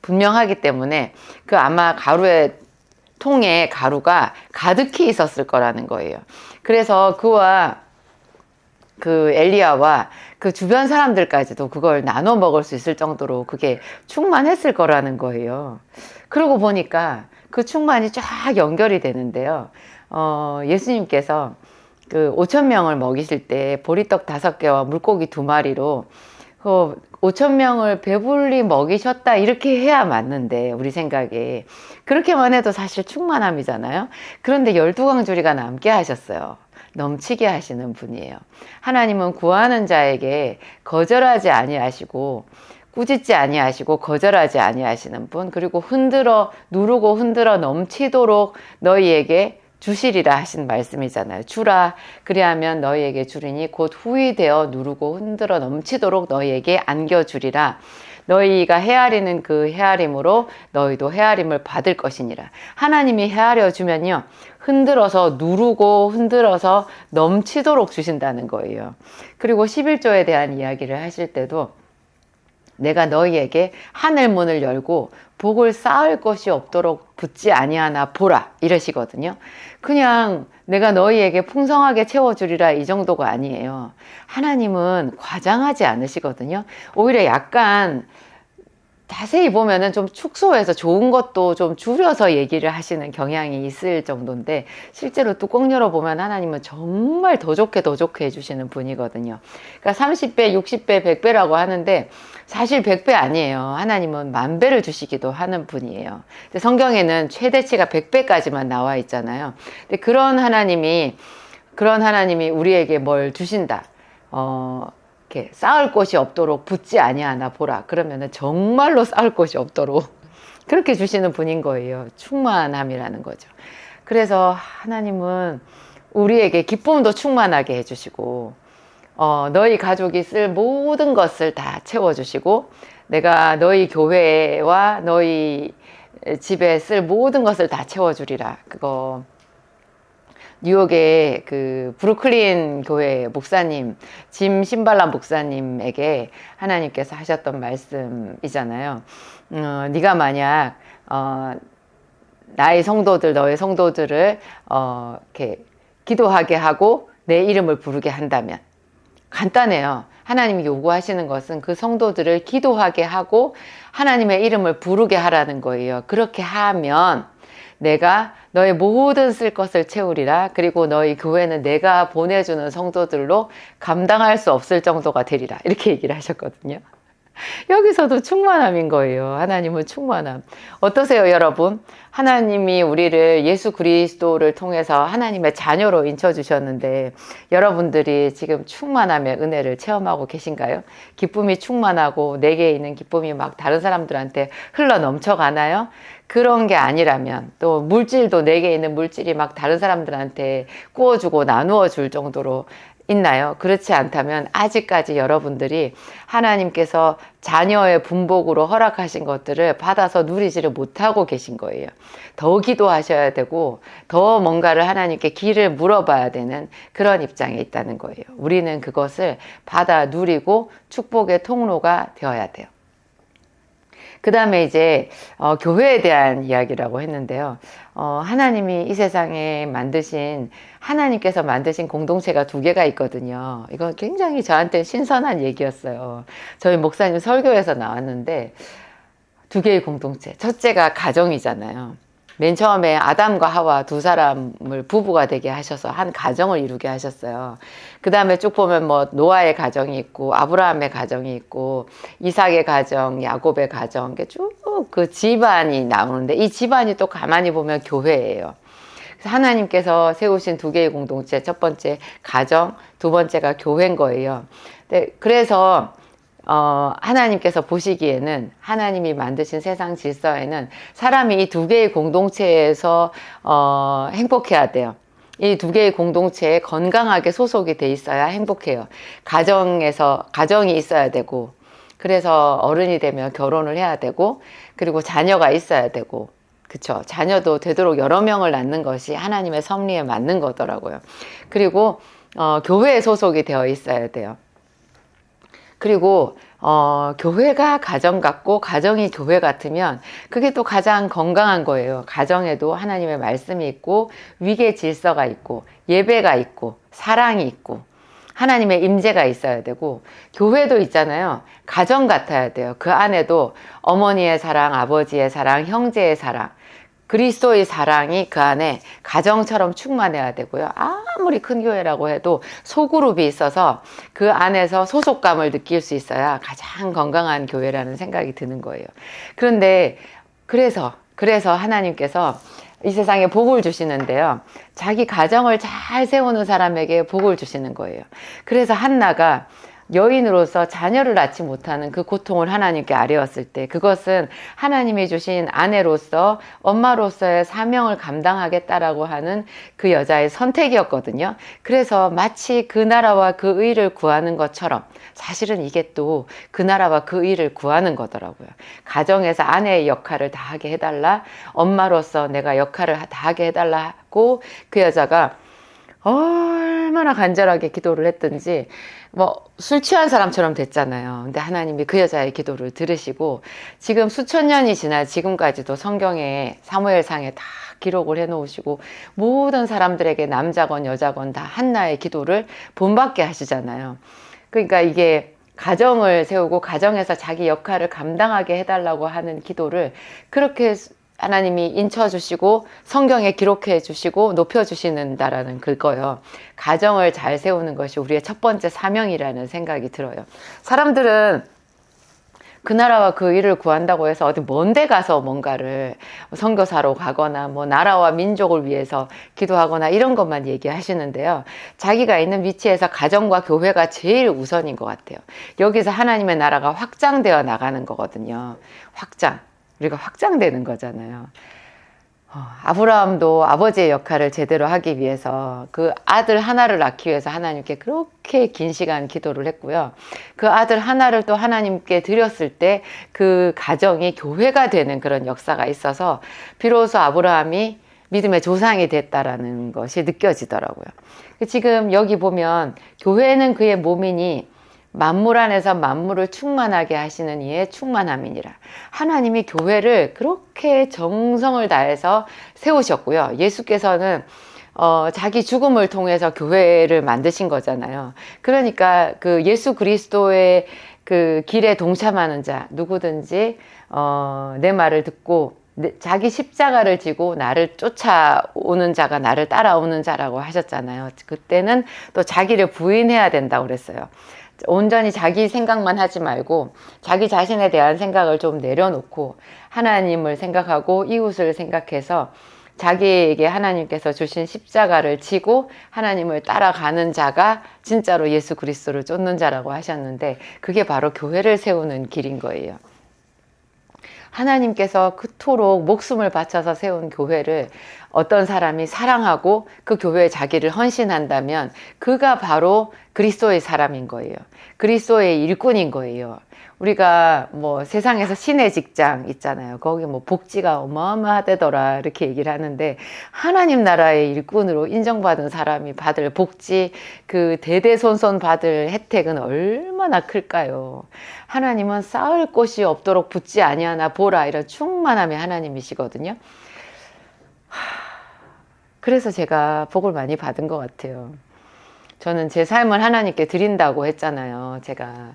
분명하기 때문에 그 아마 통에 가루가 가득히 있었을 거라는 거예요. 그래서 그와 그 엘리야와 그 주변 사람들까지도 그걸 나눠 먹을 수 있을 정도로 그게 충만했을 거라는 거예요. 그러고 보니까 그 충만이 쫙 연결이 되는데요. 예수님께서 그 5,000명을 먹이실 때 보리떡 5개와 물고기 2마리로 그 5,000명을 배불리 먹이셨다 이렇게 해야 맞는데 우리 생각에 그렇게만 해도 사실 충만함이잖아요. 그런데 12강조리가 남게 하셨어요. 넘치게 하시는 분이에요. 하나님은 구하는 자에게 거절하지 아니하시고 꾸짖지 아니하시고 거절하지 아니하시는 분, 그리고 누르고 흔들어 넘치도록 너희에게 주시리라 하신 말씀이잖아요. 주라 그리하면 너희에게 주리니 곧 후히 되어 누르고 흔들어 넘치도록 너희에게 안겨주리라. 너희가 헤아리는 그 헤아림으로 너희도 헤아림을 받을 것이니라. 하나님이 헤아려 주면요, 흔들어서 누르고 흔들어서 넘치도록 주신다는 거예요. 그리고 11조에 대한 이야기를 하실 때도 내가 너희에게 하늘 문을 열고 복을 쌓을 것이 없도록 붙지 아니하나 보라 이러시거든요. 그냥 내가 너희에게 풍성하게 채워주리라 이 정도가 아니에요. 하나님은 과장하지 않으시거든요. 오히려 약간 자세히 보면은 좀 축소해서 좋은 것도 좀 줄여서 얘기를 하시는 경향이 있을 정도인데, 실제로 뚜껑 열어보면 하나님은 정말 더 좋게 해주시는 분이거든요. 그러니까 30배, 60배, 100배라고 하는데 사실 100배 아니에요. 하나님은 10,000배를 주시기도 하는 분이에요. 근데 성경에는 최대치가 100배까지만 나와 있잖아요. 근데 그런 하나님이 우리에게 뭘 주신다. 이렇게 쌓을 곳이 없도록 붙지 아니하나 보라. 그러면은 정말로 쌓을 곳이 없도록 그렇게 주시는 분인 거예요. 충만함이라는 거죠. 그래서 하나님은 우리에게 기쁨도 충만하게 해주시고, 너희 가족이 쓸 모든 것을 다 채워주시고, 내가 너희 교회와 너희 집에 쓸 모든 것을 다 채워주리라. 그거 뉴욕의 그 브루클린 교회 목사님 짐 신발람 목사님에게 하나님께서 하셨던 말씀이잖아요. 네가 만약 나의 성도들, 너의 성도들을 이렇게 기도하게 하고 내 이름을 부르게 한다면, 간단해요. 하나님이 요구하시는 것은 그 성도들을 기도하게 하고 하나님의 이름을 부르게 하라는 거예요. 그렇게 하면 내가 너의 모든 쓸 것을 채우리라. 그리고 너희 교회는 내가 보내주는 성도들로 감당할 수 없을 정도가 되리라. 이렇게 얘기를 하셨거든요. 여기서도 충만함인 거예요. 하나님은 충만함. 어떠세요, 여러분? 하나님이 우리를 예수 그리스도를 통해서 하나님의 자녀로 인쳐주셨는데 여러분들이 지금 충만함의 은혜를 체험하고 계신가요? 기쁨이 충만하고 내게 있는 기쁨이 막 다른 사람들한테 흘러 넘쳐가나요? 그런 게 아니라면, 또 물질도 내게 있는 물질이 막 다른 사람들한테 구워주고 나누어 줄 정도로 있나요? 그렇지 않다면 아직까지 여러분들이 하나님께서 자녀의 분복으로 허락하신 것들을 받아서 누리지를 못하고 계신 거예요. 더 기도하셔야 되고 더 뭔가를 하나님께 길을 물어봐야 되는 그런 입장에 있다는 거예요. 우리는 그것을 받아 누리고 축복의 통로가 되어야 돼요. 그 다음에 이제 교회에 대한 이야기라고 했는데요. 하나님이 이 세상에 하나님께서 만드신 공동체가 2개가 있거든요. 이건 굉장히 저한테 신선한 얘기였어요. 저희 목사님 설교에서 나왔는데 2개의 공동체. 첫째가 가정이잖아요. 맨 처음에 아담과 하와 2사람을 부부가 되게 하셔서 한 가정을 이루게 하셨어요. 그 다음에 쭉 보면 뭐 노아의 가정이 있고 아브라함의 가정이 있고 이삭의 가정, 야곱의 가정, 쭉 그 집안이 나오는데 이 집안이 또 가만히 보면 교회예요. 그래서 하나님께서 세우신 2개의 공동체, 첫 번째 가정, 2번째가 교회인 거예요. 그래서 하나님께서 보시기에는, 하나님이 만드신 세상 질서에는 사람이 이 2개의 공동체에서 행복해야 돼요. 이 2개의 공동체에 건강하게 소속이 돼 있어야 행복해요. 가정이 있어야 되고, 그래서 어른이 되면 결혼을 해야 되고, 그리고 자녀가 있어야 되고, 그쵸? 자녀도 되도록 여러 명을 낳는 것이 하나님의 섭리에 맞는 거더라고요. 그리고 교회에 소속이 되어 있어야 돼요. 그리고 교회가 가정 같고 가정이 교회 같으면 그게 또 가장 건강한 거예요. 가정에도 하나님의 말씀이 있고 위계 질서가 있고 예배가 있고 사랑이 있고 하나님의 임재가 있어야 되고, 교회도 있잖아요. 가정 같아야 돼요. 그 안에도 어머니의 사랑, 아버지의 사랑, 형제의 사랑, 그리스도의 사랑이 그 안에 가정처럼 충만해야 되고요. 아무리 큰 교회라고 해도 소그룹이 있어서 그 안에서 소속감을 느낄 수 있어야 가장 건강한 교회라는 생각이 드는 거예요. 그런데 그래서 하나님께서 이 세상에 복을 주시는데요. 자기 가정을 잘 세우는 사람에게 복을 주시는 거예요. 그래서 한나가 여인으로서 자녀를 낳지 못하는 그 고통을 하나님께 아뢰었을 때, 그것은 하나님이 주신 아내로서 엄마로서의 사명을 감당하겠다라고 하는 그 여자의 선택이었거든요. 그래서 마치 그 나라와 그 의를 구하는 것처럼 사실은 이게 또 그 나라와 그 의를 구하는 거더라고요. 가정에서 아내의 역할을 다하게 해달라, 엄마로서 내가 역할을 다하게 해달라고 그 여자가 얼마나 간절하게 기도를 했든지 뭐 술 취한 사람처럼 됐잖아요. 근데 하나님이 그 여자의 기도를 들으시고 지금 수천 년이 지나 지금까지도 성경에 사무엘상에 다 기록을 해 놓으시고 모든 사람들에게 남자건 여자건 다 한나의 기도를 본받게 하시잖아요. 그러니까 이게 가정을 세우고 가정에서 자기 역할을 감당하게 해달라고 하는 기도를 그렇게 하나님이 인쳐주시고 성경에 기록해 주시고 높여주시는다라는 그거요. 가정을 잘 세우는 것이 우리의 첫 번째 사명이라는 생각이 들어요. 사람들은 그 나라와 그 일을 구한다고 해서 어디 먼데 가서 뭔가를 선교사로 가거나 뭐 나라와 민족을 위해서 기도하거나 이런 것만 얘기하시는데요. 자기가 있는 위치에서 가정과 교회가 제일 우선인 것 같아요. 여기서 하나님의 나라가 확장되어 나가는 거거든요. 확장. 우리가 확장되는 거잖아요. 아브라함도 아버지의 역할을 제대로 하기 위해서 그 아들 하나를 낳기 위해서 하나님께 그렇게 긴 시간 기도를 했고요. 그 아들 하나를 또 하나님께 드렸을 때 그 가정이 교회가 되는 그런 역사가 있어서 비로소 아브라함이 믿음의 조상이 됐다라는 것이 느껴지더라고요. 지금 여기 보면 교회는 그의 몸이니 만물 안에서 만물을 충만하게 하시는 이의 충만함이니라. 하나님이 교회를 그렇게 정성을 다해서 세우셨고요. 예수께서는 자기 죽음을 통해서 교회를 만드신 거잖아요. 그러니까 그 예수 그리스도의 그 길에 동참하는 자 누구든지 내 말을 듣고 자기 십자가를 지고 나를 쫓아오는 자가 나를 따라오는 자라고 하셨잖아요. 그때는 또 자기를 부인해야 된다고 그랬어요. 온전히 자기 생각만 하지 말고 자기 자신에 대한 생각을 좀 내려놓고 하나님을 생각하고 이웃을 생각해서 자기에게 하나님께서 주신 십자가를 지고 하나님을 따라가는 자가 진짜로 예수 그리스도를 쫓는 자라고 하셨는데 그게 바로 교회를 세우는 길인 거예요. 하나님께서 그토록 목숨을 바쳐서 세운 교회를 어떤 사람이 사랑하고 그 교회에 자기를 헌신한다면 그가 바로 그리스도의 사람인 거예요. 그리스도의 일꾼인 거예요. 우리가 뭐 세상에서 신의 직장 있잖아요. 거기 뭐 복지가 어마어마하대더라 이렇게 얘기를 하는데 하나님 나라의 일꾼으로 인정받은 사람이 받을 복지 그 대대손손 받을 혜택은 얼마나 클까요? 하나님은 쌓을 곳이 없도록 붙지 아니하나 보라 이런 충만함의 하나님이시거든요. 그래서 제가 복을 많이 받은 것 같아요. 저는 제 삶을 하나님께 드린다고 했잖아요. 제가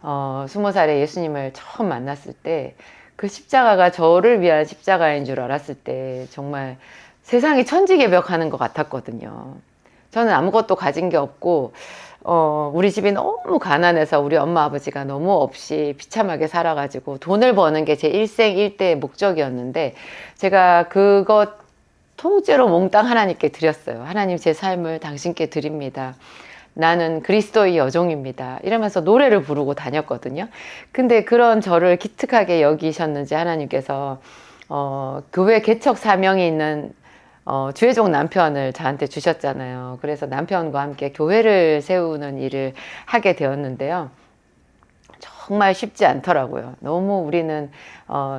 20살에 예수님을 처음 만났을 때 그 십자가가 저를 위한 십자가인 줄 알았을 때 정말 세상이 천지개벽하는 것 같았거든요. 저는 아무것도 가진 게 없고 우리 집이 너무 가난해서 우리 엄마 아버지가 너무 없이 비참하게 살아가지고 돈을 버는 게 제 일생일대의 목적이었는데 제가 그것 통째로 몽땅 하나님께 드렸어요. 하나님 제 삶을 당신께 드립니다. 나는 그리스도의 여종입니다. 이러면서 노래를 부르고 다녔거든요. 근데 그런 저를 기특하게 여기셨는지 하나님께서 교회 개척 사명이 있는 주의종 남편을 저한테 주셨잖아요. 그래서 남편과 함께 교회를 세우는 일을 하게 되었는데요. 정말 쉽지 않더라고요. 너무 우리는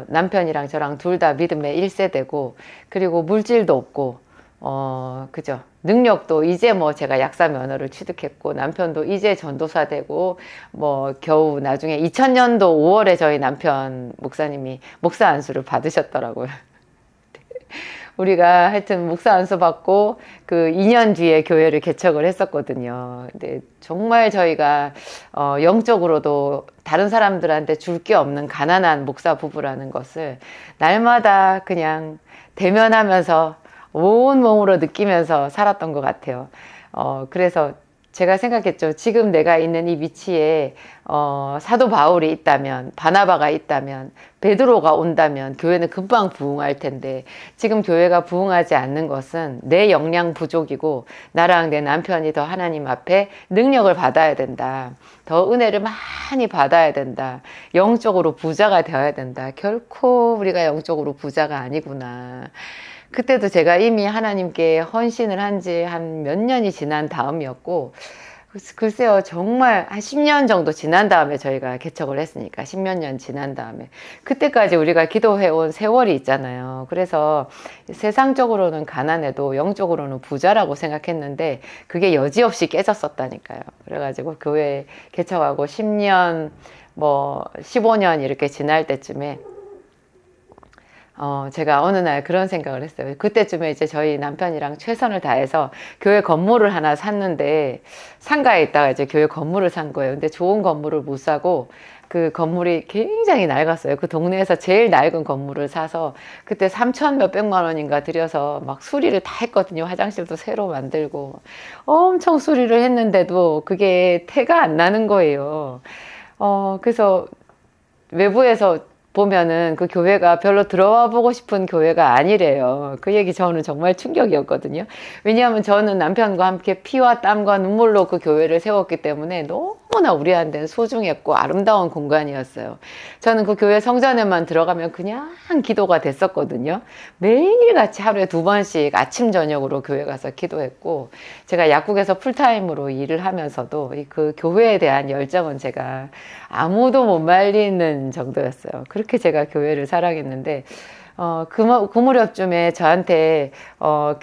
남편이랑 저랑 둘 다 믿음의 1세대고 그리고 물질도 없고 그죠. 능력도 이제 뭐 제가 약사 면허를 취득했고 남편도 이제 전도사 되고 뭐 겨우 나중에 2000년도 5월에 저희 남편 목사님이 목사 안수를 받으셨더라고요. 우리가 하여튼 목사 안수 받고 그 2년 뒤에 교회를 개척을 했었거든요. 근데 정말 저희가 영적으로도 다른 사람들한테 줄 게 없는 가난한 목사 부부라는 것을 날마다 그냥 대면하면서 온 몸으로 느끼면서 살았던 것 같아요. 그래서 제가 생각했죠. 지금 내가 있는 이 위치에 사도 바울이 있다면, 바나바가 있다면, 베드로가 온다면 교회는 금방 부흥할 텐데, 지금 교회가 부흥하지 않는 것은 내 역량 부족이고 나랑 내 남편이 더 하나님 앞에 능력을 받아야 된다. 더 은혜를 많이 받아야 된다. 영적으로 부자가 되어야 된다. 결코 우리가 영적으로 부자가 아니구나. 그때도 제가 이미 하나님께 헌신을 한 지 한 몇 년이 지난 다음이었고, 글쎄요, 정말 한 10년 정도 지난 다음에 저희가 개척을 했으니까, 10몇 년 지난 다음에. 그때까지 우리가 기도해온 세월이 있잖아요. 그래서 세상적으로는 가난해도 영적으로는 부자라고 생각했는데, 그게 여지없이 깨졌었다니까요. 그래가지고 교회 개척하고 10년, 15년 이렇게 지날 때쯤에, 제가 어느 날 그런 생각을 했어요. 그때쯤에 이제 저희 남편이랑 최선을 다해서 교회 건물을 하나 샀는데, 상가에 있다가 이제 교회 건물을 산 거예요. 근데 좋은 건물을 못 사고, 그 건물이 굉장히 낡았어요. 그 동네에서 제일 낡은 건물을 사서, 그때 3천 몇백만 원인가 들여서 막 수리를 다 했거든요. 화장실도 새로 만들고. 엄청 수리를 했는데도 그게 태가 안 나는 거예요. 그래서 외부에서 보면은 그 교회가 별로 들어와 보고 싶은 교회가 아니래요. 그 얘기 저는 정말 충격이었거든요. 왜냐하면 저는 남편과 함께 피와 땀과 눈물로 그 교회를 세웠기 때문에 너무나 우리한테는 소중했고 아름다운 공간이었어요. 저는 그 교회 성전에만 들어가면 그냥 기도가 됐었거든요. 매일같이 하루에 2번씩 아침 저녁으로 교회 가서 기도했고, 제가 약국에서 풀타임으로 일을 하면서도 그 교회에 대한 열정은 제가 아무도 못 말리는 정도였어요. 그렇게 제가 교회를 사랑했는데, 그 무렵쯤에 저한테,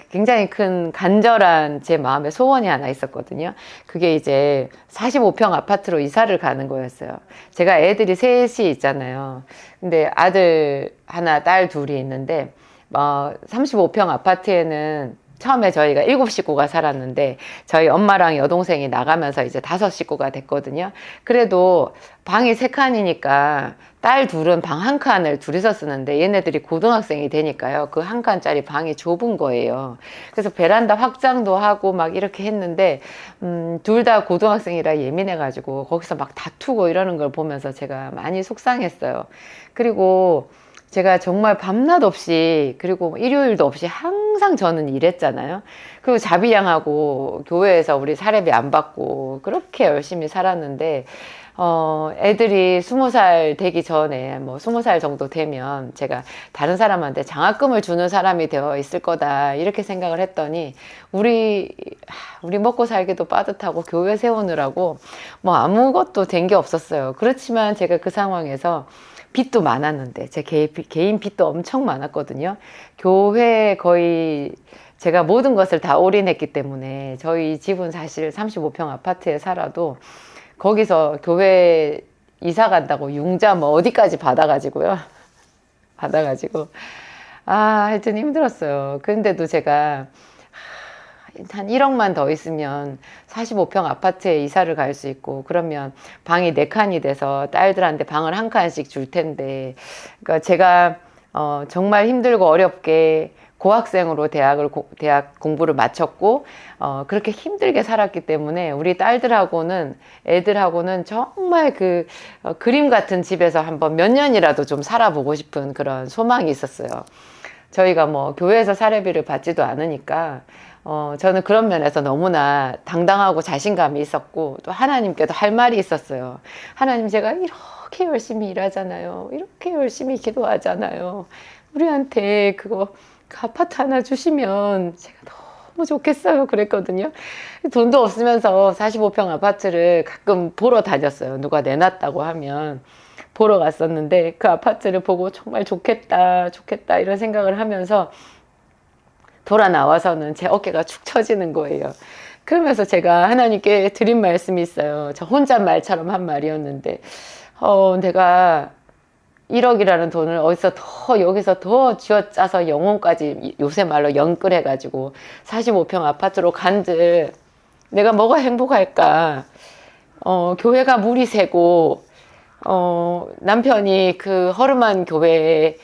굉장히 큰 간절한 제 마음의 소원이 하나 있었거든요. 그게 이제 45평 아파트로 이사를 가는 거였어요. 제가 애들이 셋이 있잖아요. 근데 아들 하나, 딸 둘이 있는데, 35평 아파트에는 처음에 저희가 7식구가 살았는데, 저희 엄마랑 여동생이 나가면서 이제 5식구가 됐거든요. 그래도 방이 3칸이니까 딸 둘은 방 1칸을 둘이서 쓰는데, 얘네들이 고등학생이 되니까요, 그 1칸짜리 방이 좁은 거예요. 그래서 베란다 확장도 하고 막 이렇게 했는데, 둘 다 고등학생이라 예민해가지고 거기서 막 다투고 이러는 걸 보면서 제가 많이 속상했어요. 그리고 제가 정말 밤낮 없이, 그리고 일요일도 없이 항상 저는 일했잖아요. 그리고 자비량하고 교회에서 우리 사례비 안 받고 그렇게 열심히 살았는데, 애들이 20살 되기 전에, 20살 정도 되면 제가 다른 사람한테 장학금을 주는 사람이 되어 있을 거다, 이렇게 생각을 했더니, 우리 먹고 살기도 빠듯하고 교회 세우느라고 아무것도 된 게 없었어요. 그렇지만 제가 그 상황에서 빚도 많았는데, 제 개인 빚도 엄청 많았거든요. 교회에 거의 제가 모든 것을 다 올인했기 때문에, 저희 집은 사실 35평 아파트에 살아도 거기서 교회 이사 간다고 융자 어디까지 받아가지고요. 하여튼 힘들었어요. 그런데도 제가 한 1억만 더 있으면 45평 아파트에 이사를 갈 수 있고, 그러면 방이 4칸이 돼서 딸들한테 방을 1칸씩 줄 텐데, 그러니까 제가 정말 힘들고 어렵게 고학생으로 대학 공부를 마쳤고, 그렇게 힘들게 살았기 때문에 우리 딸들하고는, 애들하고는 정말 그림 같은 집에서 한번 몇 년이라도 좀 살아보고 싶은 그런 소망이 있었어요. 저희가 교회에서 사례비를 받지도 않으니까, 저는 그런 면에서 너무나 당당하고 자신감이 있었고, 또 하나님께도 할 말이 있었어요. 하나님, 제가 이렇게 열심히 일하잖아요. 이렇게 열심히 기도하잖아요. 우리한테 그 아파트 하나 주시면 제가 너무 좋겠어요. 그랬거든요. 돈도 없으면서 45평 아파트를 가끔 보러 다녔어요. 누가 내놨다고 하면 보러 갔었는데, 그 아파트를 보고 정말 좋겠다, 좋겠다 이런 생각을 하면서 돌아 나와서는 제 어깨가 축 처지는 거예요. 그러면서 제가 하나님께 드린 말씀이 있어요. 저 혼잣말처럼 한 말이었는데, 내가 1억이라는 돈을 여기서 더 쥐어짜서 영혼까지, 요새 말로 연끌해가지고 45평 아파트로 간들 내가 뭐가 행복할까? 교회가 물이 새고, 남편이 그 허름한 교회에,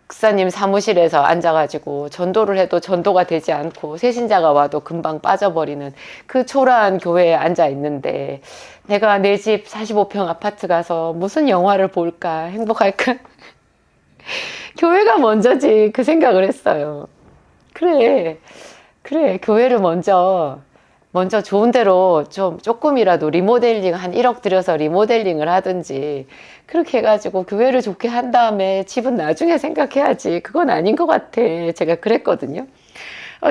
목사님 사무실에서 앉아가지고 전도를 해도 전도가 되지 않고 새신자가 와도 금방 빠져버리는 그 초라한 교회에 앉아 있는데 내가 내 집 45평 아파트 가서 무슨 영화를 볼까 행복할까? 교회가 먼저지 그 생각을 했어요. 그래 교회를 먼저 좋은 데로 좀 조금이라도 리모델링 한 1억 들여서 리모델링을 하든지 그렇게 해가지고 교회를 좋게 한 다음에 집은 나중에 생각해야지. 그건 아닌 것 같아. 제가 그랬거든요.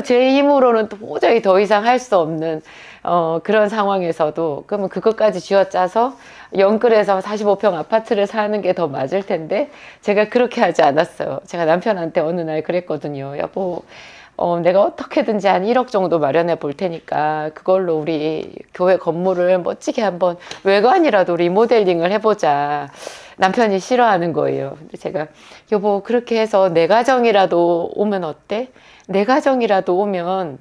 제 힘으로는 도저히 더 이상 할 수 없는 그런 상황에서도 그러면 그것까지 쥐어짜서 영끌에서 45평 아파트를 사는 게 더 맞을 텐데 제가 그렇게 하지 않았어요. 제가 남편한테 어느 날 그랬거든요. 여보, 내가 어떻게든지 한 1억 정도 마련해 볼 테니까 그걸로 우리 교회 건물을 멋지게 한번 외관이라도 리모델링을 해보자. 남편이 싫어하는 거예요. 근데 제가 여보 그렇게 해서 내 가정이라도 오면 어때? 내 가정이라도 오면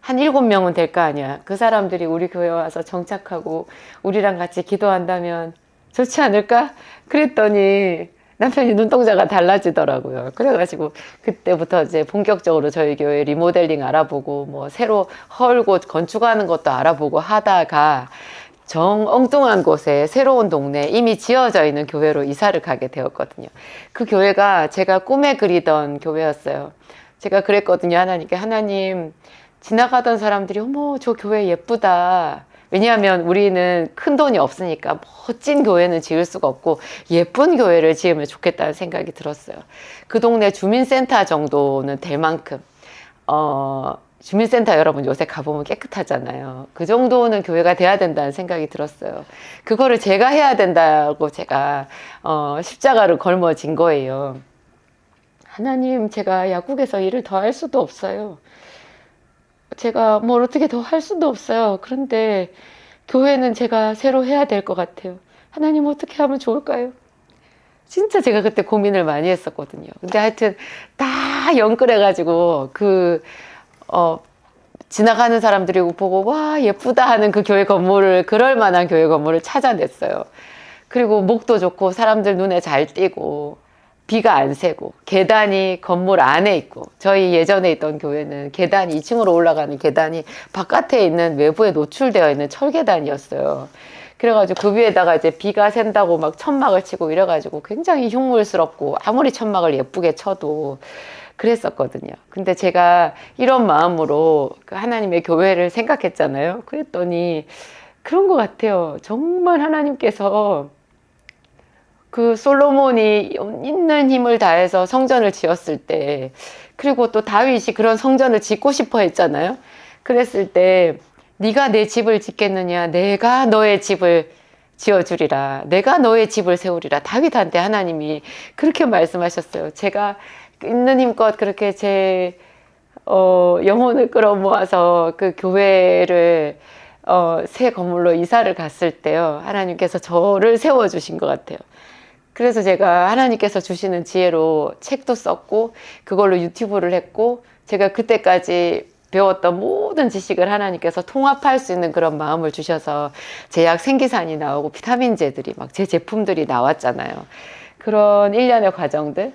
한 7명은 될 거 아니야. 그 사람들이 우리 교회 와서 정착하고 우리랑 같이 기도한다면 좋지 않을까? 그랬더니 남편이 눈동자가 달라지더라고요. 그래가지고 그때부터 이제 본격적으로 저희 교회 리모델링 알아보고 뭐 새로 헐고 건축하는 것도 알아보고 하다가 정 엉뚱한 곳에 새로운 동네 이미 지어져 있는 교회로 이사를 가게 되었거든요. 그 교회가 제가 꿈에 그리던 교회였어요. 제가 그랬거든요. 하나님께 하나님 지나가던 사람들이 어머 저 교회 예쁘다. 왜냐하면 우리는 큰 돈이 없으니까 멋진 교회는 지을 수가 없고 예쁜 교회를 지으면 좋겠다는 생각이 들었어요. 그 동네 주민센터 정도는 될 만큼 주민센터 여러분 요새 가보면 깨끗하잖아요. 그 정도는 교회가 돼야 된다는 생각이 들었어요. 그거를 제가 해야 된다고 제가 십자가를 걸머진 거예요. 하나님 제가 약국에서 일을 더 할 수도 없어요. 제가 뭘 어떻게 더 할 수도 없어요. 그런데 교회는 제가 새로 해야 될 것 같아요. 하나님 어떻게 하면 좋을까요? 진짜 제가 그때 고민을 많이 했었거든요. 근데 하여튼 다 연끌해가지고 지나가는 사람들이 보고 와 예쁘다 하는 그 교회 건물을 그럴 만한 교회 건물을 찾아냈어요. 그리고 목도 좋고 사람들 눈에 잘 띄고 비가 안 새고 계단이 건물 안에 있고 저희 예전에 있던 교회는 계단이 2층으로 올라가는 계단이 바깥에 있는 외부에 노출되어 있는 철계단이었어요. 그래가지고 그 위에다가 이제 비가 샌다고 막 천막을 치고 이래가지고 굉장히 흉물스럽고 아무리 천막을 예쁘게 쳐도 그랬었거든요. 근데 제가 이런 마음으로 그 하나님의 교회를 생각했잖아요. 그랬더니 그런 것 같아요. 정말 하나님께서 그 솔로몬이 있는 힘을 다해서 성전을 지었을 때 그리고 또 다윗이 그런 성전을 짓고 싶어 했잖아요. 그랬을 때 네가 내 집을 짓겠느냐 내가 너의 집을 지어주리라 내가 너의 집을 세우리라 다윗한테 하나님이 그렇게 말씀하셨어요. 제가 있는 힘껏 그렇게 제 영혼을 끌어모아서 그 교회를 새 건물로 이사를 갔을 때요 하나님께서 저를 세워주신 것 같아요. 그래서 제가 하나님께서 주시는 지혜로 책도 썼고 그걸로 유튜브를 했고 제가 그때까지 배웠던 모든 지식을 하나님께서 통합할 수 있는 그런 마음을 주셔서 제약 생기산이 나오고 비타민제들이 막 제 제품들이 나왔잖아요. 그런 일련의 과정들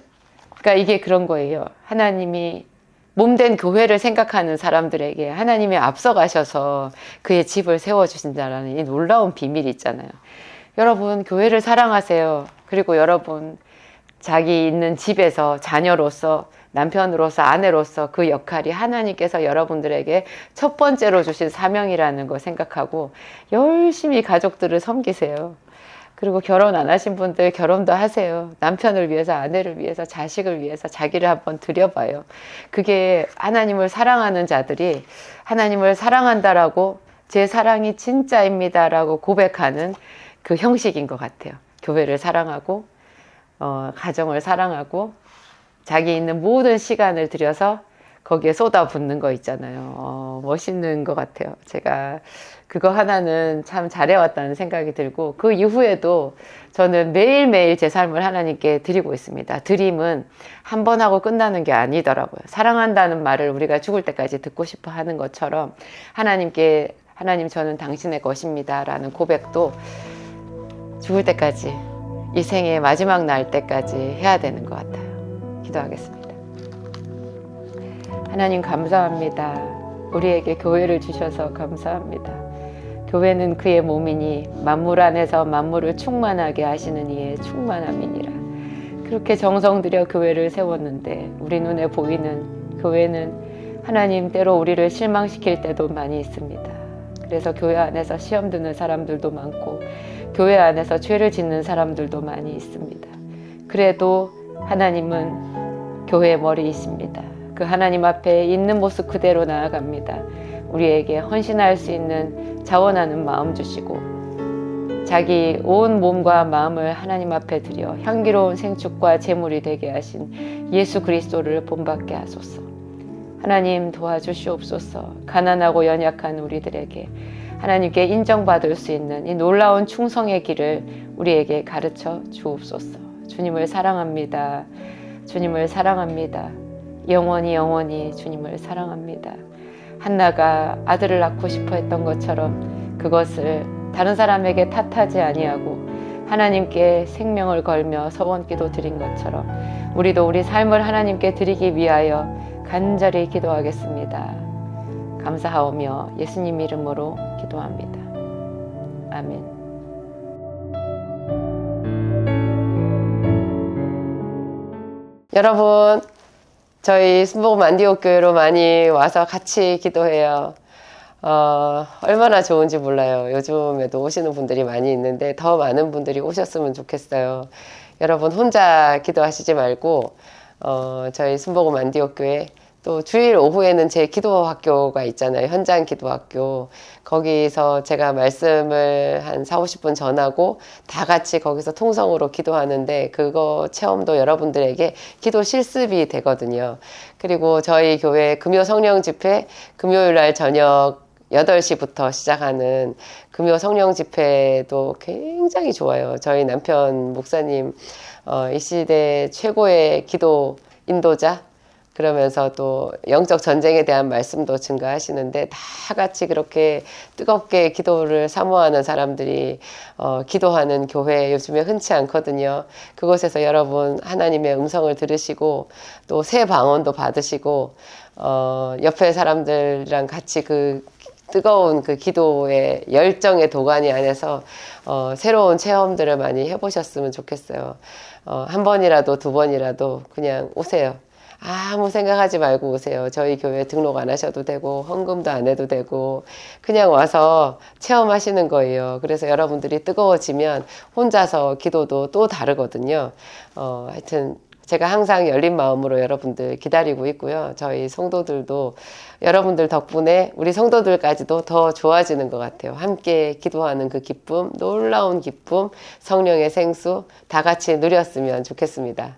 그러니까 이게 그런 거예요. 하나님이 몸된 교회를 생각하는 사람들에게 하나님이 앞서가셔서 그의 집을 세워주신다라는 이 놀라운 비밀이 있잖아요. 여러분 교회를 사랑하세요. 그리고 여러분 자기 있는 집에서 자녀로서 남편으로서 아내로서 그 역할이 하나님께서 여러분들에게 첫 번째로 주신 사명이라는 거 생각하고 열심히 가족들을 섬기세요. 그리고 결혼 안 하신 분들 결혼도 하세요. 남편을 위해서 아내를 위해서 자식을 위해서 자기를 한번 드려봐요. 그게 하나님을 사랑하는 자들이 하나님을 사랑한다라고 제 사랑이 진짜입니다라고 고백하는 그 형식인 것 같아요. 교회를 사랑하고 가정을 사랑하고 자기 있는 모든 시간을 들여서 거기에 쏟아붓는 거 있잖아요. 멋있는 것 같아요. 제가 그거 하나는 참 잘해왔다는 생각이 들고 그 이후에도 저는 매일매일 제 삶을 하나님께 드리고 있습니다. 드림은 한 번 하고 끝나는 게 아니더라고요. 사랑한다는 말을 우리가 죽을 때까지 듣고 싶어 하는 것처럼 하나님께 하나님 저는 당신의 것입니다 라는 고백도 죽을 때까지 이 생의 마지막 날 때까지 해야 되는 것 같아요. 기도하겠습니다. 하나님 감사합니다. 우리에게 교회를 주셔서 감사합니다. 교회는 그의 몸이니 만물 안에서 만물을 충만하게 하시는 이의 충만함이니라. 그렇게 정성 들여 교회를 세웠는데 우리 눈에 보이는 교회는 하나님 때로 우리를 실망시킬 때도 많이 있습니다. 그래서 교회 안에서 시험 드는 사람들도 많고 교회 안에서 죄를 짓는 사람들도 많이 있습니다. 그래도 하나님은 교회의 머리이십니다. 그 하나님 앞에 있는 모습 그대로 나아갑니다. 우리에게 헌신할 수 있는 자원하는 마음 주시고 자기 온 몸과 마음을 하나님 앞에 드려 향기로운 생축과 제물이 되게 하신 예수 그리스도를 본받게 하소서. 하나님 도와주시옵소서. 가난하고 연약한 우리들에게 하나님께 인정받을 수 있는 이 놀라운 충성의 길을 우리에게 가르쳐 주옵소서. 주님을 사랑합니다. 주님을 사랑합니다. 영원히 주님을 사랑합니다. 한나가 아들을 낳고 싶어 했던 것처럼 그것을 다른 사람에게 탓하지 아니하고 하나님께 생명을 걸며 서원기도 드린 것처럼 우리도 우리 삶을 하나님께 드리기 위하여 간절히 기도하겠습니다. 감사하오며 예수님 이름으로 기도합니다. 아멘. 여러분, 저희 순복음 안디옥 교회로 많이 와서 같이 기도해요. 얼마나 좋은지 몰라요. 요즘에도 오시는 분들이 많이 있는데 더 많은 분들이 오셨으면 좋겠어요. 여러분 혼자 기도하시지 말고 저희 순복음 안디옥 교회 또 주일 오후에는 제 기도 학교가 있잖아요. 현장 기도 학교. 거기서 제가 말씀을 한 40-50분 전하고 다 같이 거기서 통성으로 기도하는데 그거 체험도 여러분들에게 기도 실습이 되거든요. 그리고 저희 교회 금요 성령 집회 금요일 날 저녁 8시부터 시작하는 금요 성령 집회도 굉장히 좋아요. 저희 남편 목사님 이 시대 최고의 기도 인도자 그러면서 또 영적 전쟁에 대한 말씀도 증가하시는데 다 같이 그렇게 뜨겁게 기도를 사모하는 사람들이 기도하는 교회 요즘에 흔치 않거든요. 그곳에서 여러분 하나님의 음성을 들으시고 또 새 방언도 받으시고 옆에 사람들이랑 같이 그 뜨거운 그 기도의 열정의 도가니 안에서 새로운 체험들을 많이 해보셨으면 좋겠어요. 한 번이라도 두 번이라도 그냥 오세요. 아무 생각하지 말고 오세요. 저희 교회 등록 안 하셔도 되고 헌금도 안 해도 되고 그냥 와서 체험하시는 거예요. 그래서 여러분들이 뜨거워지면 혼자서 기도도 또 다르거든요. 하여튼 제가 항상 열린 마음으로 여러분들 기다리고 있고요. 저희 성도들도 여러분들 덕분에 우리 성도들까지도 더 좋아지는 것 같아요. 함께 기도하는 그 기쁨, 놀라운 기쁨, 성령의 생수 다 같이 누렸으면 좋겠습니다.